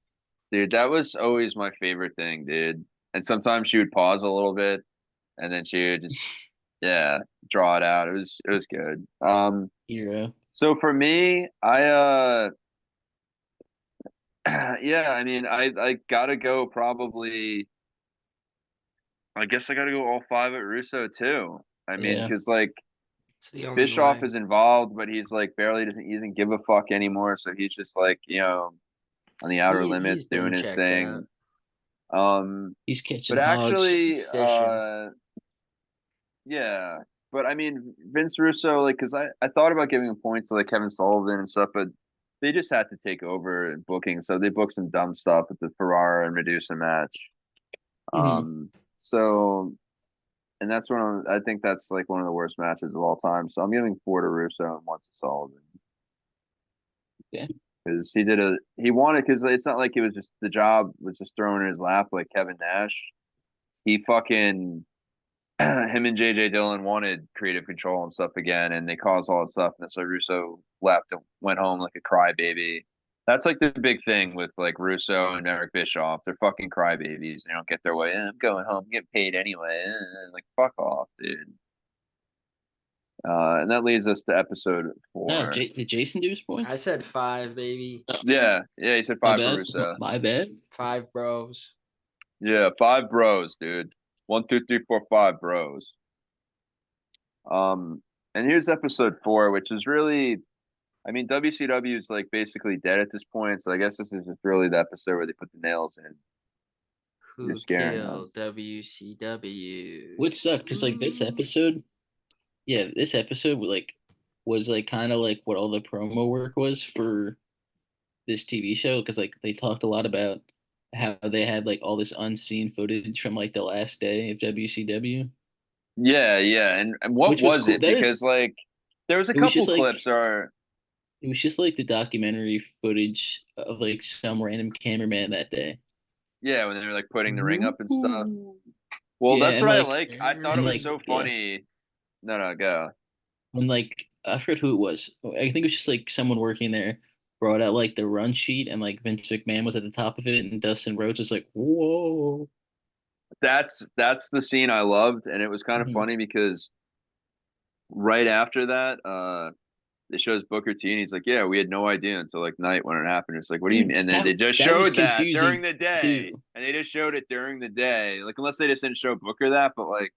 Dude, that was always my favorite thing, dude. And sometimes she would pause a little bit and then she would just yeah, draw it out. It was good. Hero. So for me, yeah, I mean I gotta go probably I guess I gotta go all 5 at Russo too. I mean, Yeah. because like It's the only Bischoff way. is involved, but he's like barely doesn't he doesn't give a fuck anymore. So he's just like, on the outer limits He's doing been his checked out. thing. He's catching But hogs. He's actually, fishing. yeah. But I mean, Vince Russo, like, because I thought about giving him points to like Kevin Sullivan and stuff, but they just had to take over in booking. So they booked some dumb stuff at the Ferrara and Medusa match. Mhm. So, and that's I think that's like one of the worst matches of all time. So I'm giving 4 to Russo and 1 to Sullivan. Yeah. Because he wanted, because it's not like it was just the job was just thrown in his lap like Kevin Nash. He fucking him and JJ Dillon wanted creative control and stuff again, and they caused all that stuff. And so Russo left and went home like a crybaby. That's like the big thing with like Russo and Eric Bischoff. They're fucking crybabies. They don't get their way. I'm going home, I'm getting paid anyway. Like fuck off, dude. And that leads us to episode No, 4. did Jason do his points? I said 5, baby. Yeah, he said My 5 for bad. Russo. My bad. 5 bros. Yeah, 5 bros, dude. 1, 2, 3, 4, 5 bros. And here's episode 4, which is really, I mean, WCW is like basically dead at this point, so I guess this is just really the episode where they put the nails in. You're Who scaring killed us. WCW? Would suck because like this episode, this episode was like kind of like what all the promo work was for this TV show because like they talked a lot about how they had like all this unseen footage from like the last day of WCW, Yeah, yeah. And what which was was cool. it? Because like there was a It was couple just like clips or it was just like the documentary footage of like some random cameraman that day. yeah, when they were like putting the ring up and stuff. Well, Yeah, that's and what I like like. I thought it and was like so yeah, funny. No, no, go. when like I forget who it was. I think it was just like someone working there brought out like the run sheet and like Vince McMahon was at the top of it and Dustin Rhodes was like, "Whoa." that's the scene I loved, and it was kind of Mhm. funny because right after that, it shows Booker T, and he's like, "Yeah, we had no idea until like night when it happened." It's like, "What do you mean?" Dude, And then they just that was showed that during confusing the day, too. and they just showed it during the day. Like, unless they just didn't show Booker that, but like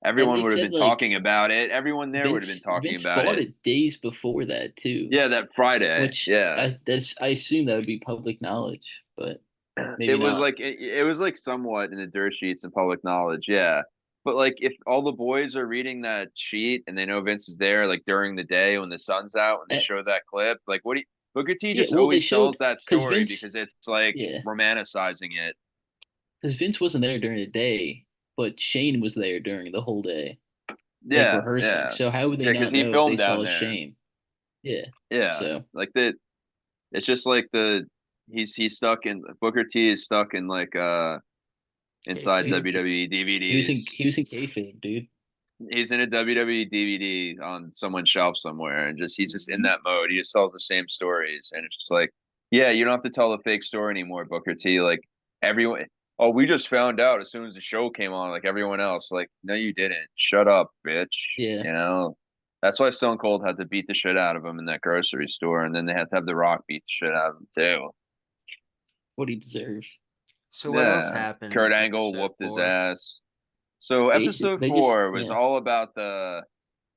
And everyone they would have said been talking like about it. Everyone there would have been talking Vince about bought it. it days before that too, Yeah, that Friday. which Yeah, I assume that would be public knowledge, but it maybe was not. like it was like somewhat in the dirt sheets and public knowledge. Yeah. But like if all the boys are reading that sheet and they know Vince was there like during the day when the sun's out when they Eh, show that clip, like what do you Booker T yeah, just well they always showed tells that because story because it's like Yeah, romanticizing it. because Vince wasn't there during the day, but Shane was there during the whole day, like Yeah, rehearsing. yeah. So how would they Yeah, because not he know if they filmed down saw there. Shane? Yeah. Yeah. So Like the it's just like he's stuck in Booker T is stuck in like inside Kayfabe. WWE DVDs. he was in kayfabe, dude. He's in a WWE DVD on someone's shelf somewhere, and just he's just in that mode. He just tells the same stories, and it's just like, yeah, you don't have to tell the fake story anymore, Booker T. Like everyone, oh, we just found out as soon as the show came on, like everyone else. Like, no, you didn't. Shut up, bitch. Yeah. You know, that's why Stone Cold had to beat the shit out of him in that grocery store, and then they had to have The Rock beat the shit out of him too. What he deserves. So what else Yeah, happened Kurt in Angle episode whooped his 4? ass. So Basic episode they just 4 was all about the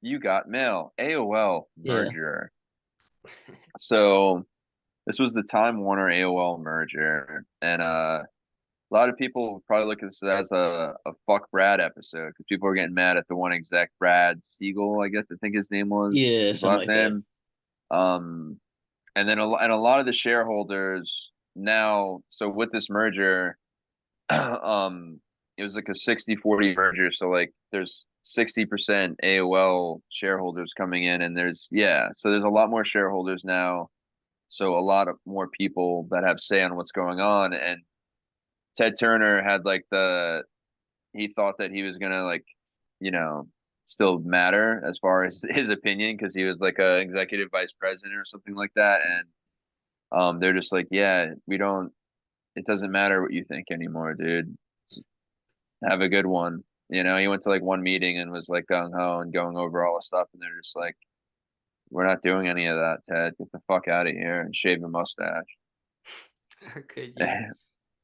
You Got Mail AOL yeah. merger. So this was the Time Warner AOL merger, and a lot of people probably look at this as a fuck Brad episode because people are getting mad at the one exec Brad Siegel, I guess I think his name was Yeah, his something last like that. name. And then a lot of the shareholders now. So with this merger, it was like a 60-40 merger. So like there's 60% AOL shareholders coming in, and so there's a lot more shareholders now. So a lot of more people that have say on what's going on. And Ted Turner had like he thought that he was gonna like, you know, still matter as far as his opinion because he was like a executive vice president or something like that. And they're just like, yeah, we don't. It doesn't matter what you think anymore, dude. Have a good one. He went to like one meeting and was like gung ho and going over all the stuff, and they're just like, we're not doing any of that, Ted. Get the fuck out of here and shave a mustache. How could you?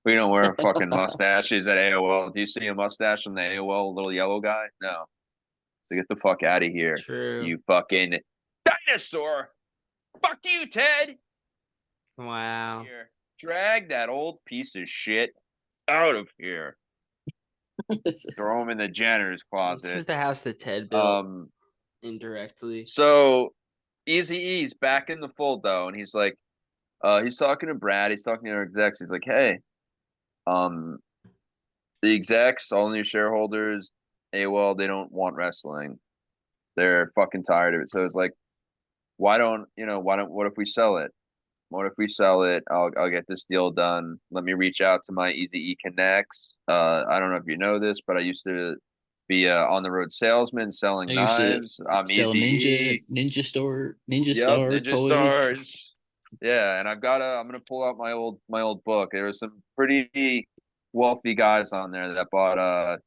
We don't wear fucking mustaches at AOL. Do you see a mustache from the AOL little yellow guy? No. So get the fuck out of here, True. you fucking dinosaur. Fuck you, Ted. Wow. Here. Drag that old piece of shit out of here. Throw him in the janitor's This closet. is the house that Ted built indirectly. So Easy E's back in the fold though, and he's like, he's talking to Brad, he's talking to our execs, he's like, hey, um, the execs, all new shareholders, AOL, they don't want wrestling. They're fucking tired of it. So it's like, what if we sell it? What if we sell it? I'll get this deal done. Let me reach out to my Easy E connects. I don't know if you know this, but I used to be on the road salesman I selling used to knives. I'm sell Easy E. Ninja Yep, Star Ninja toys. Stars. Yeah, and I'm gonna pull out my old book. There was some pretty wealthy guys on there that bought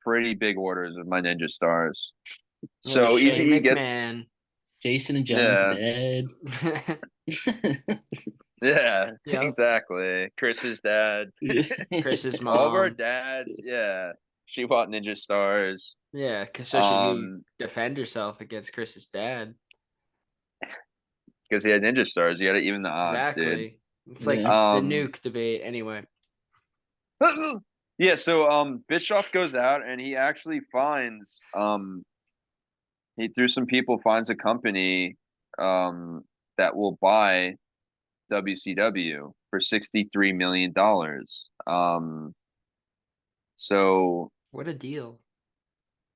pretty big orders of my Ninja Stars. It was So Easy Shane E gets McMahon. Jason and John's yeah, dad. yeah, Yep. exactly. Chris's dad. Chris's All of our mom. dads, yeah. She bought Ninja Stars. Yeah, so she could Um, defend herself against Chris's dad. because he had Ninja Stars, you gotta even the odds, dude. Exactly. It's like Yeah. the Um nuke debate. Anyway, yeah, so Bischoff goes out and he actually finds he through some people finds a company that will buy WCW for $63 million. So what a deal.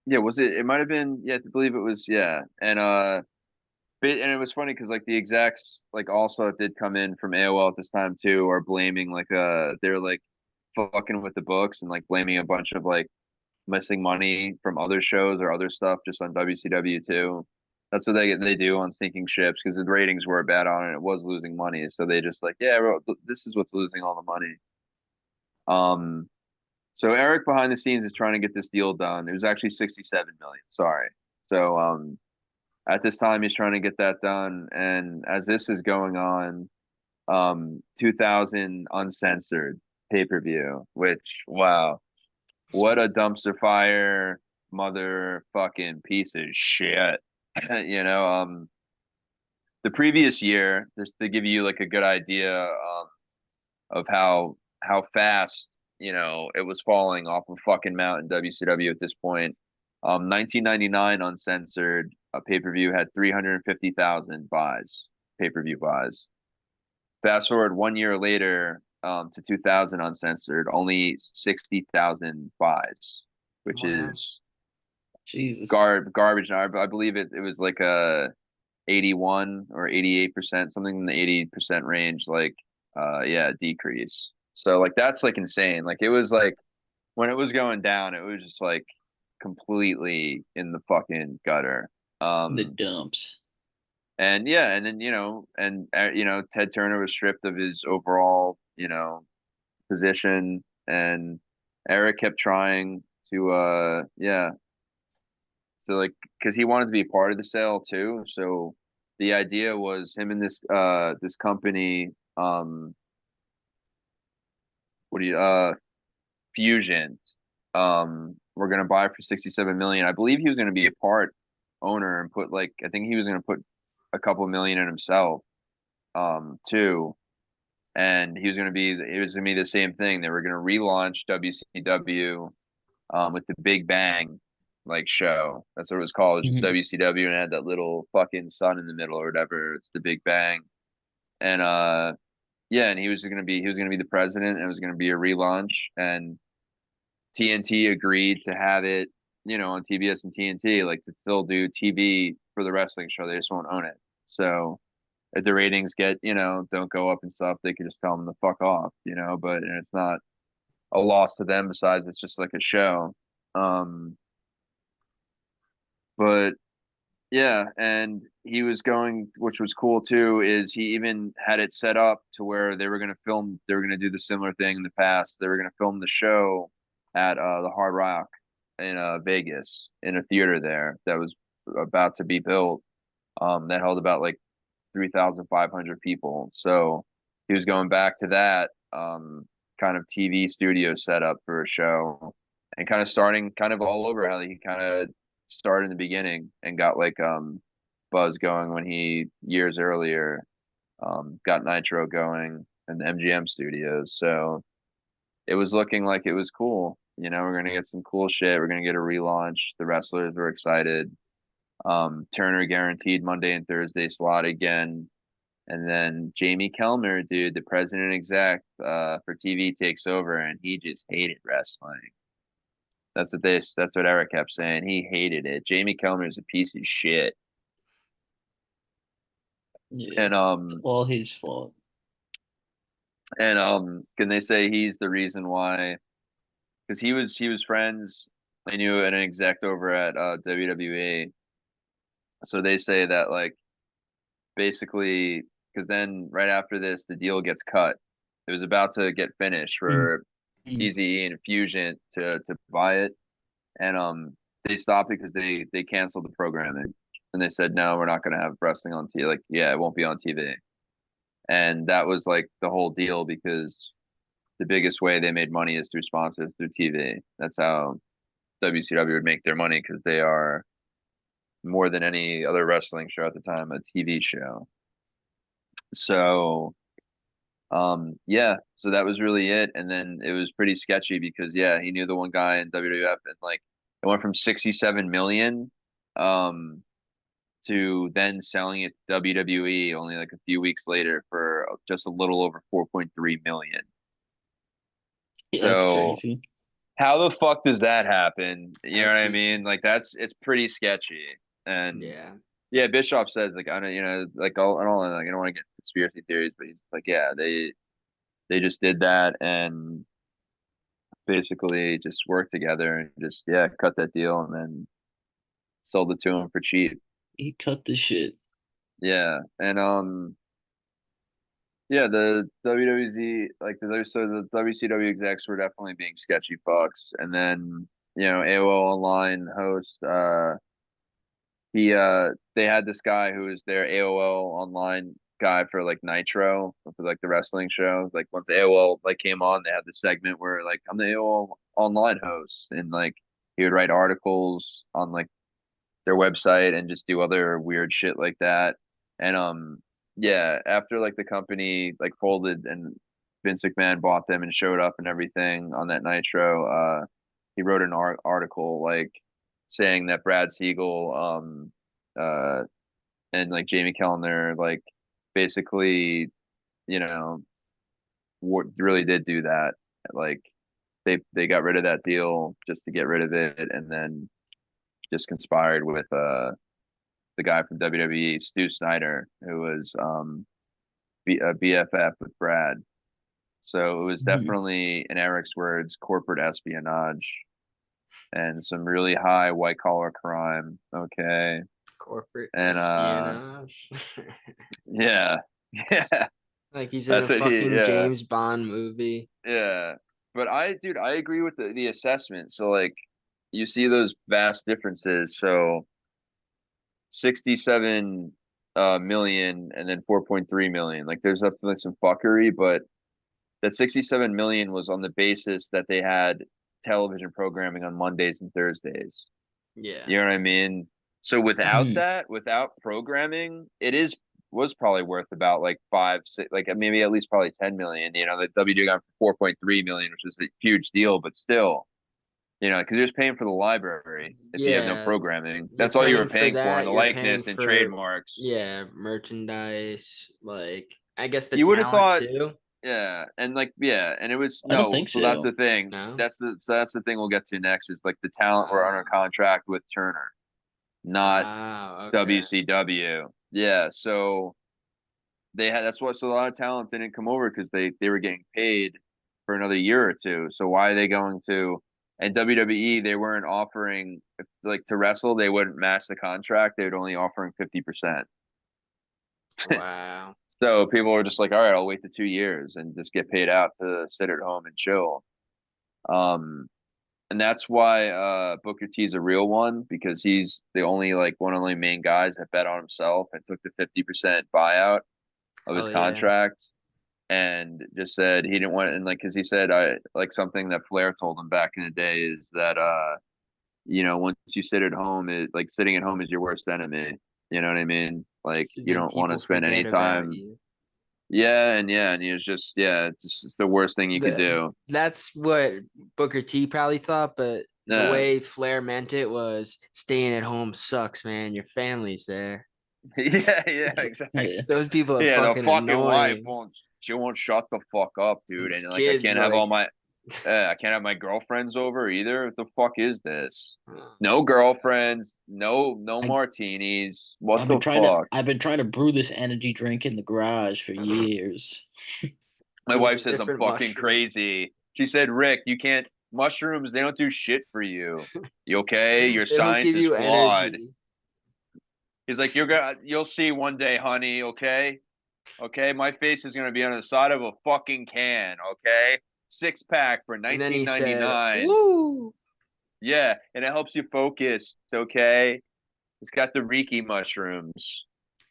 yeah, it might have been, yeah, I believe it was, yeah. And it was funny because like the execs like also did come in from AOL at this time too, are blaming like they're like fucking with the books and like blaming a bunch of like missing money from other shows or other stuff just on WCW too. That's what they do on sinking ships because the ratings were bad on it. It was losing money, so they just like, yeah, bro, this is what's losing all the money. Um, So Eric behind the scenes is trying to get this deal done. It was actually 67 million. Sorry. So at this time he's trying to get that done, and as this is going on, 2000 uncensored pay-per-view, which wow, what a dumpster fire motherfucking piece of shit. You know, the previous year, just to give you like a good idea of how fast, you know, it was falling off a fucking mountain WCW at this point. 1999 uncensored pay-per-view had 350,000 buys, pay-per-view buys. Fast forward 1 year later, to 2000 uncensored, only 60,000 buys, which Wow. is Jesus. garbage. Now, I believe it was like a 81 or 88%, something in the 80% range, like yeah, decrease. So like that's like insane. Like it was like when it was going down, it was just like completely in the fucking gutter. The dumps. And yeah, and then you know, Ted Turner was stripped of his overall, you know, position, and Eric kept trying to yeah, so like because he wanted to be a part of the sale too. So the idea was him and this company, what do you Fusion, we're gonna buy for 67 million. I believe he was gonna be a part owner and put like, I think he was gonna put a couple million in himself too. And it was gonna be the same thing. They were gonna relaunch WCW with the Big Bang like show. That's what it was called. It was just Mhm. WCW, and it had that little fucking sun in the middle or whatever. It's the Big Bang. And yeah, and he was gonna be the president, and it was gonna be a relaunch, and TNT agreed to have it, you know, on TBS and TNT, like to still do TV for the wrestling show. They just won't own it. So if the ratings get, you know, don't go up and stuff, they could just tell them to fuck off, you know, but and it's not a loss to them besides it's just like a show. Um, but yeah, and he was going, which was cool too, is he even had it set up to where they were going to do the similar thing in the past. They were going to film the show at the Hard Rock in Vegas in a theater there that was about to be built. That held about like 3,500 people. So he was going back to that kind of TV studio setup for a show, and kind of starting kind of all over how he kind of started in the beginning and got like buzz going when he years earlier got Nitro going in the MGM studios. So it was looking like it was cool. You know, we're gonna get some cool shit. We're gonna get a relaunch. The wrestlers were excited. Turner guaranteed Monday and Thursday slot again. And then Jamie Kellner, dude, the president exec for TV takes over, and he just hated wrestling. That's what Eric kept saying. He hated it. Jamie Kellner is a piece of shit. Yeah, And it's all his fault. can they say he's the reason why? Because he was friends. They knew an exec over at WWE. So they say that like basically, because then right after this, the deal gets cut. It was about to get finished for Mhm. Easy and Fusion to buy it, and they stopped because they canceled the programming, and they said no, we're not going to have wrestling on TV. Like yeah, it won't be on TV, and that was like the whole deal because the biggest way they made money is through sponsors through TV. That's how WCW would make their money because they are more than any other wrestling show at the time a TV show. So yeah, so that was really it. And then it was pretty sketchy because yeah, he knew the one guy in WWF, and like it went from 67 million um to then selling it to WWE only like a few weeks later for just a little over 4.3 million. Yeah, that's So crazy. how the fuck does that happen? You know what I Actually, mean? Like it's pretty sketchy. And yeah. yeah, Bischoff says like I don't, you know, like I don't like I don't want to get conspiracy theories, but he's like yeah, they just did that and basically just worked together and just yeah, cut that deal and then sold it to him for cheap. He cut the shit. Yeah. And Yeah, the WWZ, like so the WCW execs were definitely being sketchy fucks, and then AOL Online host, they had this guy who was their AOL Online guy for like Nitro for like the wrestling show. Like once AOL like came on, they had the segment where like I'm the AOL Online host, and like he would write articles on like their website and just do other weird shit like that. And yeah, after like the company like folded and Vince McMahon bought them and showed up and everything on that Nitro, he wrote an article like saying that Brad Siegel uh and like Jamie Kellner like basically, you know, really did do that. Like they got rid of that deal just to get rid of it, and then just conspired with the guy from WWE, Stu Snyder, who was a BFF with Brad. So it was Mhm. definitely, in Eric's words, corporate espionage and some really high white collar crime. Okay. Corporate And espionage. yeah. Yeah. Like he's in a That's what fucking yeah. James Bond movie. Yeah. But dude, I agree with the assessment. So like you see those vast differences. So 67 million and then 4.3 million. Like there's definitely some fuckery, but that 67 million was on the basis that they had television programming on Mondays and Thursdays. Yeah. You know what I mean? So without Mhm. that, without programming, was probably worth about like five, six, like maybe at least probably 10 million. The W got for 4.3 million, which is a huge deal, but still, because you're just paying for the library if you have no Yeah. programming. You're That's all you were paying for paying for, and that. the You're paying likeness and for, trademarks. yeah, merchandise. Like, I guess the You would have talent thought, too. yeah, and like, yeah, and it was I don't no. think So that's so. the thing. No. That's the thing we'll get to next is like the talent were under Ah. contract with Turner, not Ah, okay. WCW. Yeah, so they had that's what so a lot of talent didn't come over because they were getting paid for another year or two. So why are they going to? And WWE they weren't offering like to wrestle they wouldn't match the contract. They would only offering 50%. Wow. So people were just like, all right, I'll wait the 2 years and just get paid out to sit at home and chill. Um, and that's why Booker T's a real one because he's the only like one of the only main guys that bet on himself and took the 50% buyout of his Hell yeah. contract and just said he didn't want it. And like, cause he said, I like something that Flair told him back in the day is that, once you sit at home, is like sitting at home is your worst enemy. You know what I mean? Like, 'Cause you then don't want to people spend any forget about time. you. Yeah. And he was just, yeah, it's the worst thing you could do. That's what Booker T probably thought, but the Yeah. way Flair meant it was staying at home sucks, man. Your family's there. Yeah, exactly. Yeah. Those people are Yeah, the fucking fucking wife annoying. she won't shut the fuck up, dude. These And like kids, I can't have my girlfriends over either. What the fuck is this? uh, No girlfriends, no I martinis. What the fuck? I've been trying to brew this energy drink in the garage for years. My these wife are says I'm different fucking mushrooms. crazy. She said, Rick, you can't mushrooms, they don't do shit for you. You okay? Your They don't science give is you flawed. energy. He's like, you'll see one day, honey, okay? Okay, my face is gonna be on the side of a fucking can, okay? 6 pack for And then he said, 19.99. "Woo, Yeah, and it helps you focus, okay? It's got the Reiki mushrooms.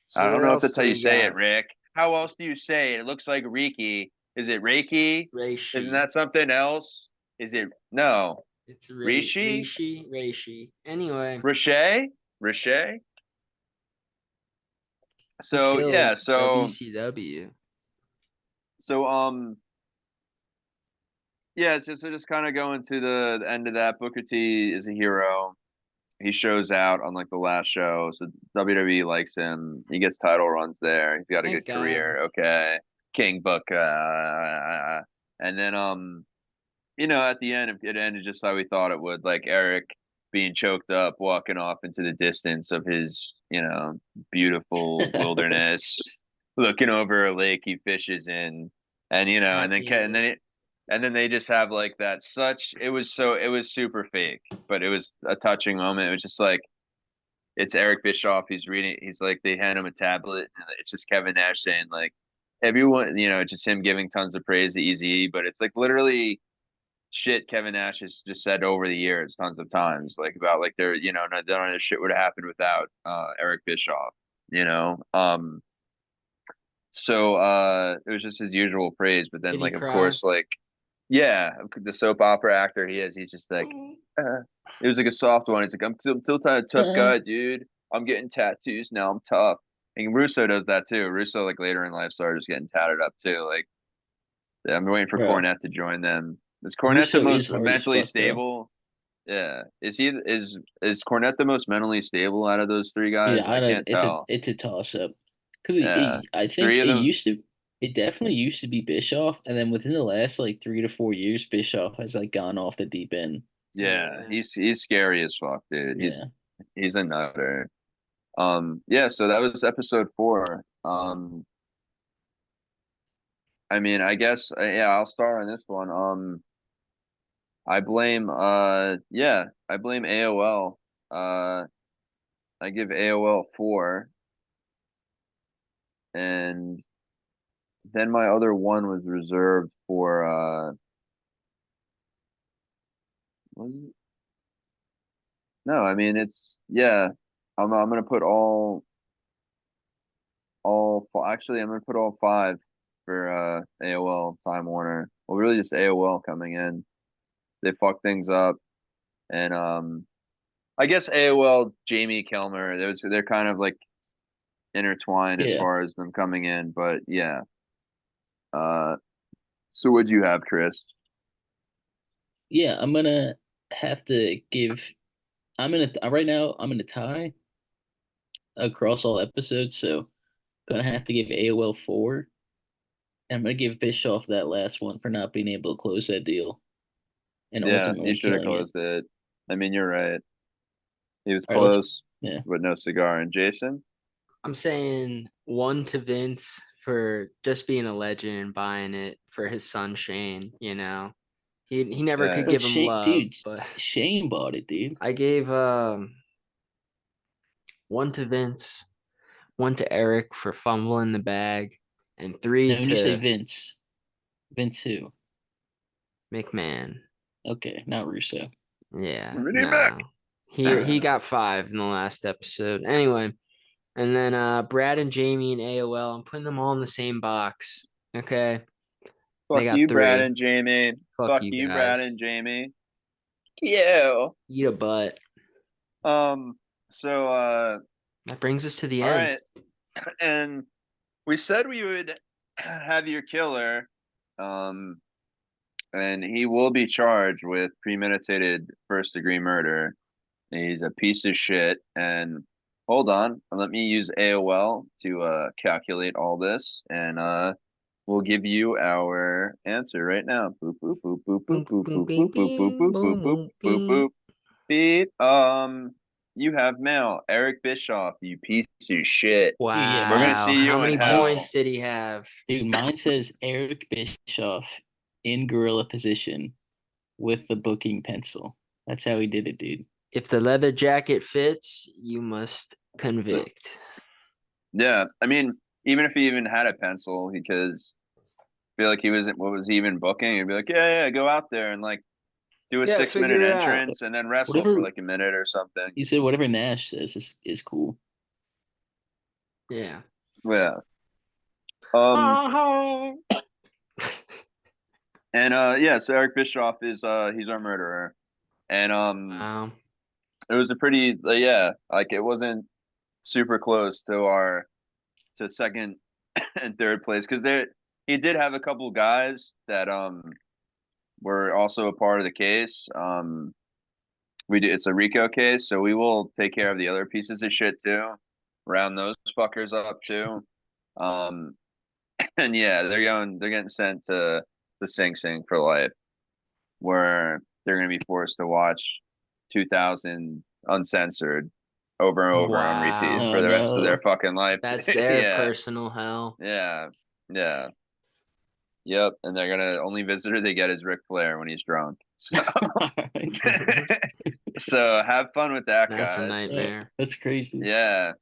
so I don't what know if else that's how do you we say it, got?" Rick. How else do you say it? It looks like Reiki. Is it Reiki? Isn't Reishi. that something else? Is it no? It's Rishi? Reishi. Anyway, Riche? Riche? who So yeah, killed so WCW? so yeah, so just kind of going to the end of that. Booker T is a hero. He shows out on like the last show, so WWE likes him. He gets title runs there. He's got a Thank good God. career. Okay, King Booker, and then at the end it ended just how we thought it would. Like Eric being choked up, walking off into the distance of his beautiful wilderness, looking over a lake he fishes in, and Happy. and then they just have like that such it was super fake, but it was a touching moment. It was just like it's Eric Bischoff. He's reading. He's like they hand him a tablet, and it's just Kevin Nash saying like, everyone, just him giving tons of praise to Eazy, but it's like literally shit Kevin Nash has just said over the years tons of times, like about like none of this shit would have happened without Eric Bischoff, you know. So it was just his usual praise, but then Did he like of cry? course like yeah, the soap opera actor he is, he's just like it was like a soft one. It's like I'm still a tough guy, dude. I'm getting tattoos now. I'm tough. And Russo does that too. Russo like later in life started just getting tatted up too. Like I'm waiting for Bro, Cornette to join them. Is Cornette the Russo is most hard as mentally fuck though. stable? Yeah. Is Cornette the most mentally stable out of those three Dude, guys? I I don't. can't tell. It's a toss up because Yeah. I think Three of them. it definitely used to be Bischoff, and then within the last like 3 to 4 years, Bischoff has like gone off the deep end. Yeah. Yeah. He's scary as fuck, dude. Yeah, He's a nutter. Yeah, so that was episode 4. I mean, I guess yeah, I'll start on this one. I blame AOL. Uh I give AOL 4, and then my other one was reserved for was it? No, I mean it's yeah. I'm gonna put actually I'm gonna put all 5 for AOL Time Warner. Well, really just AOL coming in. They fuck things up, and I guess AOL Jamie Kilmer. They're kind of like intertwined as yeah, far as them coming in, but yeah. Uh, so what'd you have, Chris? yeah. I'm gonna have to give. I'm in a right now. I'm in a tie across all episodes, so gonna have to give AOL 4. And I'm gonna give Bischoff that last one for not being able to close that deal and Yeah, he ultimately should have killing it. closed it. I mean, you're right. He was All right, let's. close, Yeah, but no cigar. And Jason? I'm saying 1 to Vince for just being a legend and buying it for his son Shane. He never could but give him Shane, love, dude, but Shane bought it, dude. I gave 1 to Vince, 1 to Eric for fumbling the bag, and 3 Now, when you say to Vince, Vince who? McMahon. Okay, not Russo. Yeah, Renee Mac. no. He got 5 in the last episode. Anyway, and then Brad and Jamie and AOL, I'm putting them all in the same box. Okay. They Fuck got you, Brad 3. and Jamie. Fuck Fuck you you, Brad guys. and Jamie. You. Eat a butt. Um. So. That brings us to the All end. right. And we said we would have your killer. Um. And he will be charged with premeditated first-degree murder. He's a piece of shit. And hold on, let me use AOL to calculate all this, and we'll give you our answer right now. Boop boop boop boop boop Boom, boop boom, boop bing, boop boop boop bing, boop boop boom, boop boom, boop bing. boop. Beep. You have mail. Eric Bischoff, you piece of shit. Dude, yeah, We're gonna Wow. see How you in many hell. points did he have? dude, mine says Eric Bischoff in gorilla position with the booking pencil. That's how he did it, dude. If the leather jacket fits, you must convict. Yeah, I mean, even if he even had a pencil, because I feel like he wasn't. What was he even booking? He'd be like, yeah, go out there and like do a Yeah, 6 minute figure it out. entrance and then wrestle for Whatever like a minute or something. he said, whatever Nash says is cool. Yeah. Yeah. Um. Uh-huh. And yeah. So Eric Bischoff is he's our murderer, and Wow. it was a pretty yeah, like it wasn't super close to our to second and third place because there he did have a couple guys that were also a part of the case. We do it's a Rico case, so we will take care of the other pieces of shit too, round those fuckers up too. Um, and yeah, they're getting sent to Sing Sing for life, where they're gonna be forced to watch 2000 uncensored over and over on repeat Wow. for Oh the rest of their no. fucking life. That's their Yeah, personal hell. yeah, yeah. Yep, and they're gonna only visitor they get is Ric Flair when he's drunk. So, so have fun with that, That's a guys. Yeah, nightmare. that's crazy. Yeah.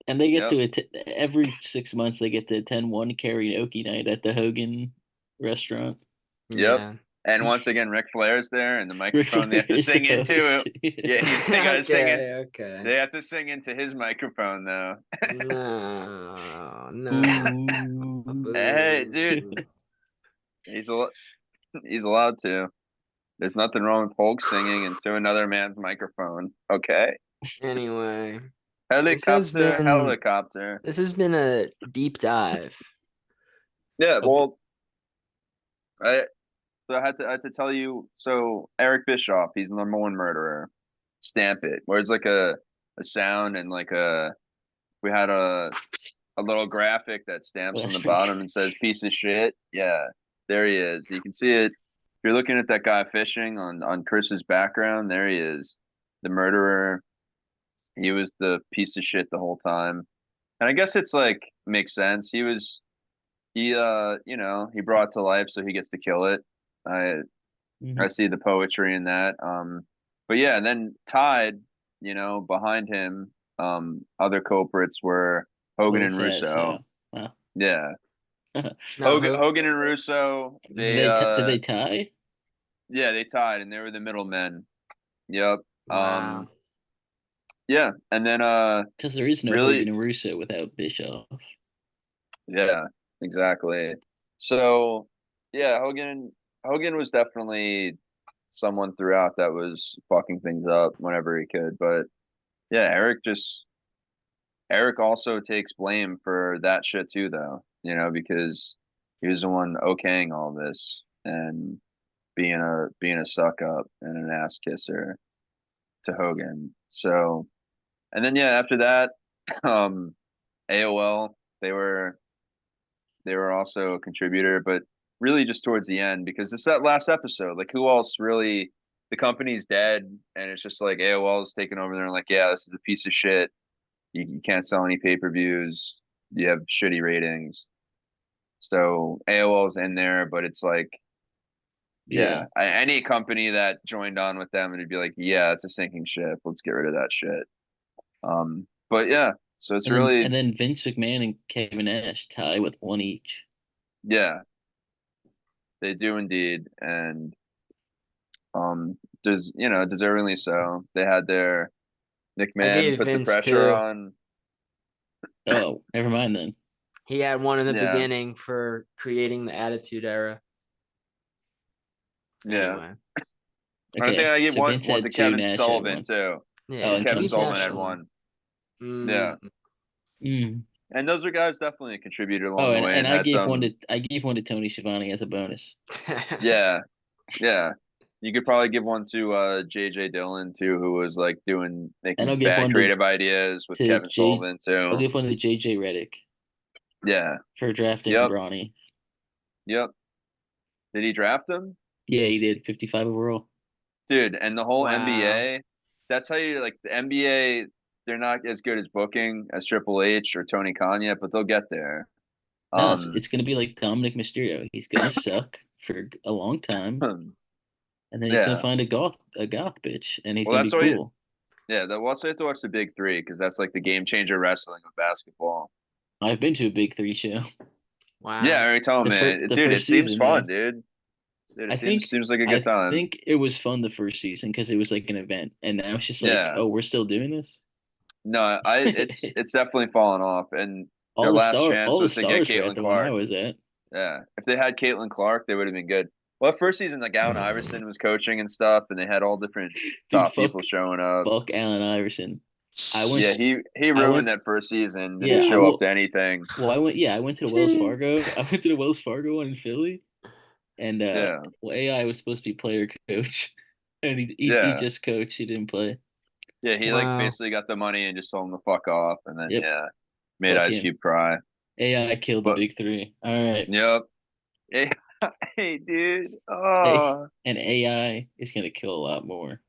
And they get Yep. to every 6 months they get to attend one karaoke night at the Hogan restaurant. Yep. Yeah. And once again, Ric Flair's there, and the Ric microphone they Flair have to is the sing into. host. Yeah, they gotta sing it. Okay. Okay. They have to sing into his microphone though. No. No. Ooh. Hey, dude, Boo. he's he's allowed to. There's nothing wrong with Hulk singing into another man's microphone. Okay. Anyway, this has Helicopter, been helicopter. this has been a deep dive. Yeah, well, I so I had to tell you. So Eric Bischoff, he's the number one murderer. Stamp it. Where's like a sound and like we had a little graphic that stamps on That's the pretty bottom and says piece of shit. Yeah, there he is. You can see it. If you're looking at that guy fishing on Chris's background, there he is, the murderer. He was the piece of shit the whole time. And I guess it's like makes sense. He brought it to life so he gets to kill it. I I Mhm. see the poetry in that. But yeah, and then tied, behind him, other culprits were Hogan Will and Russo. Sasso. Wow. Yeah. Now who? Hogan and Russo, Did they tie? yeah, they tied and they were the middlemen. Yep. Wow. Yeah, and then Because there is no really, Hogan and Russo without Bischoff. yeah, exactly. So, yeah, Hogan was definitely someone throughout that was fucking things up whenever he could. But yeah, Eric also takes blame for that shit too, though, because he was the one okaying all this and being a suck up and an ass kisser to Hogan. So, and then yeah, after that, um, AOL, they were also a contributor, but really just towards the end because it's that last episode. Like, who else really? The company's dead, and it's just like AOL's taking over there and like, yeah, this is a piece of shit. You can't sell any pay-per-views. You have shitty ratings. So AOL's in there, but it's like, Yeah. yeah, any company that joined on with them, it'd be like, yeah, it's a sinking ship. Let's get rid of that shit. But yeah, so it's And really, then Vince McMahon and Kevin Nash tie with one each. yeah, they do indeed, and deservingly so. They had their I McMahon gave put the Vince pressure two. on. Oh, never mind then. He had one in the Yeah, beginning for creating the Attitude Era. yeah. Anyway, I think Okay, I give so Vince one had to two, Kevin Nash had Sullivan one. too. Oh, yeah, and Kevin Tony Keith Sullivan Nash. had Sullivan. one. Yeah, Mm, Mm. and those are guys definitely contributed Oh, along the way and and had some. I gave one to Tony Schiavone as a bonus. Yeah, yeah. You could probably give one to JJ Dillon too, who was like And making I'll give bad one creative ideas with to Kevin Sullivan I'll too. give one to JJ Reddick Yeah. for drafting Yep. Brawny. Yep. Did he draft him? Yeah, he did 55 overall. Dude, and the whole wow. NBA, that's how you like the NBA, they're not as good as booking as Triple H or Tony Khan yet, but they'll get there. No, Um it's gonna be like Dominic Mysterio. He's gonna suck for a long time, and then he's gonna yeah. find a goth bitch, and he's Well gonna be that's why cool. we'll also have to watch the big three because that's like the game changer wrestling of basketball. I've been to a Big Three show. Yeah, I Wow. already told me. The Dude, first it seems season, yeah. fun, dude. Dude, I it think seems like a good I time. think it was fun the first season because it was like an event, and now it's just like, Yeah. oh, we're still doing this. No, it's definitely fallen off, and their last chance All the was to get stars were at Caitlin the one I Clark. was at. Yeah, if they had Caitlin Clark, they would have been good. Well, first season, like Allen Iverson was coaching and stuff, and they had all different Dude, top people showing up. fuck Allen Iverson. I went Yeah, he I ruined went that first season. Didn't yeah, I show up will to anything. well I went to the Wells Fargo. I went to the Wells Fargo one in Philly, and Yeah, AI was supposed to be player coach, and he yeah, just coached. He didn't play. yeah. He like Wow. basically got the money and just told him to fuck off, and then Yep, yeah, made fuck Ice him. Cube cry. AI killed the But big three. All right. yep. Hey, hey, dude. Hey, Oh, and AI is gonna kill a lot more.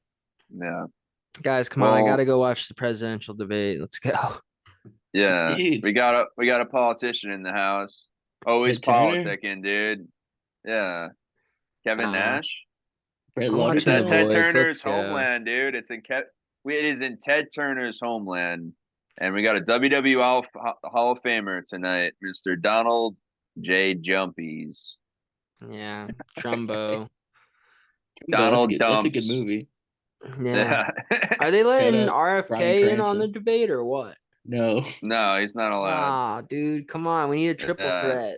yeah. Guys, come on. I Well, gotta go watch the presidential debate. Let's go. yeah. Dude, We got a politician in the house. Always Ted Turner, politicking, dude. Yeah. Kevin Uh, Nash. Brett I'm It's watching The at Lovegren. Ted Boys. Let's Turner's go. homeland, dude. It is in Ted Turner's homeland. And we got a WWL Hall of Famer tonight, Mr. Donald J. Jumpies. Yeah, Trumbo. Ooh, Donald that's a good Dumps. movie. Yeah. Yeah. Are they letting out Bryan RFK in on the Cranston. debate or what? No. No, he's not allowed. Ah, dude, come on. We need a triple Yeah. threat.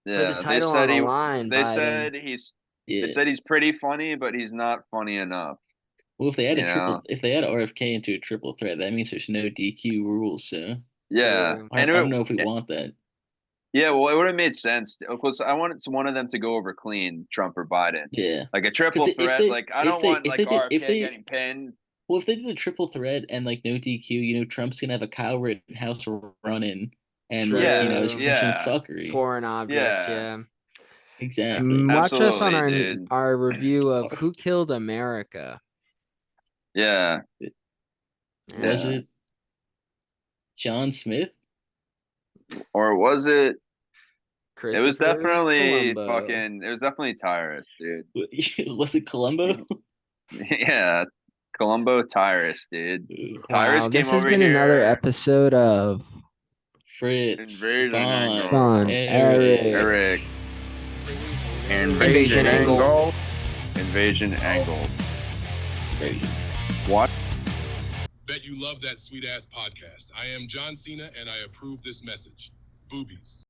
Put the Yeah, title on the line, they Biden. said they Yeah. said he's pretty funny, but he's not funny enough. Well, if they add You know? if they add RFK into a triple threat, that means there's no DQ rules. So Yeah, True. I don't know if we want that. yeah, well, it would have made sense. Of course, I wanted one of them to go over clean, Trump or Biden. Yeah, Like a triple because threat. Like I don't want if like they did RFK getting pinned. well, if they did a triple threat and like no DQ, you know, Trump's gonna have a Kyle Rittenhouse running and like you know True. some Yeah, fuckery. Foreign objects, yeah, yeah. Exactly. Watch us on absolutely, dude. our review of Who Killed America. Yeah, Was yeah. it John Smith? Or was it? It was Christopher definitely Columbo. fucking. It was definitely Tyrus, dude. Was it Columbo? Yeah, Columbo Tyrus, dude. Tyrus Wow, came this has over been another here. episode of Fritz, Invasion Vaughn, angle. Eric. Eric. Invasion angle. Invasion angle. Crazy. What? Bet you love that sweet ass podcast. I am John Cena and I approve this message. Boobies.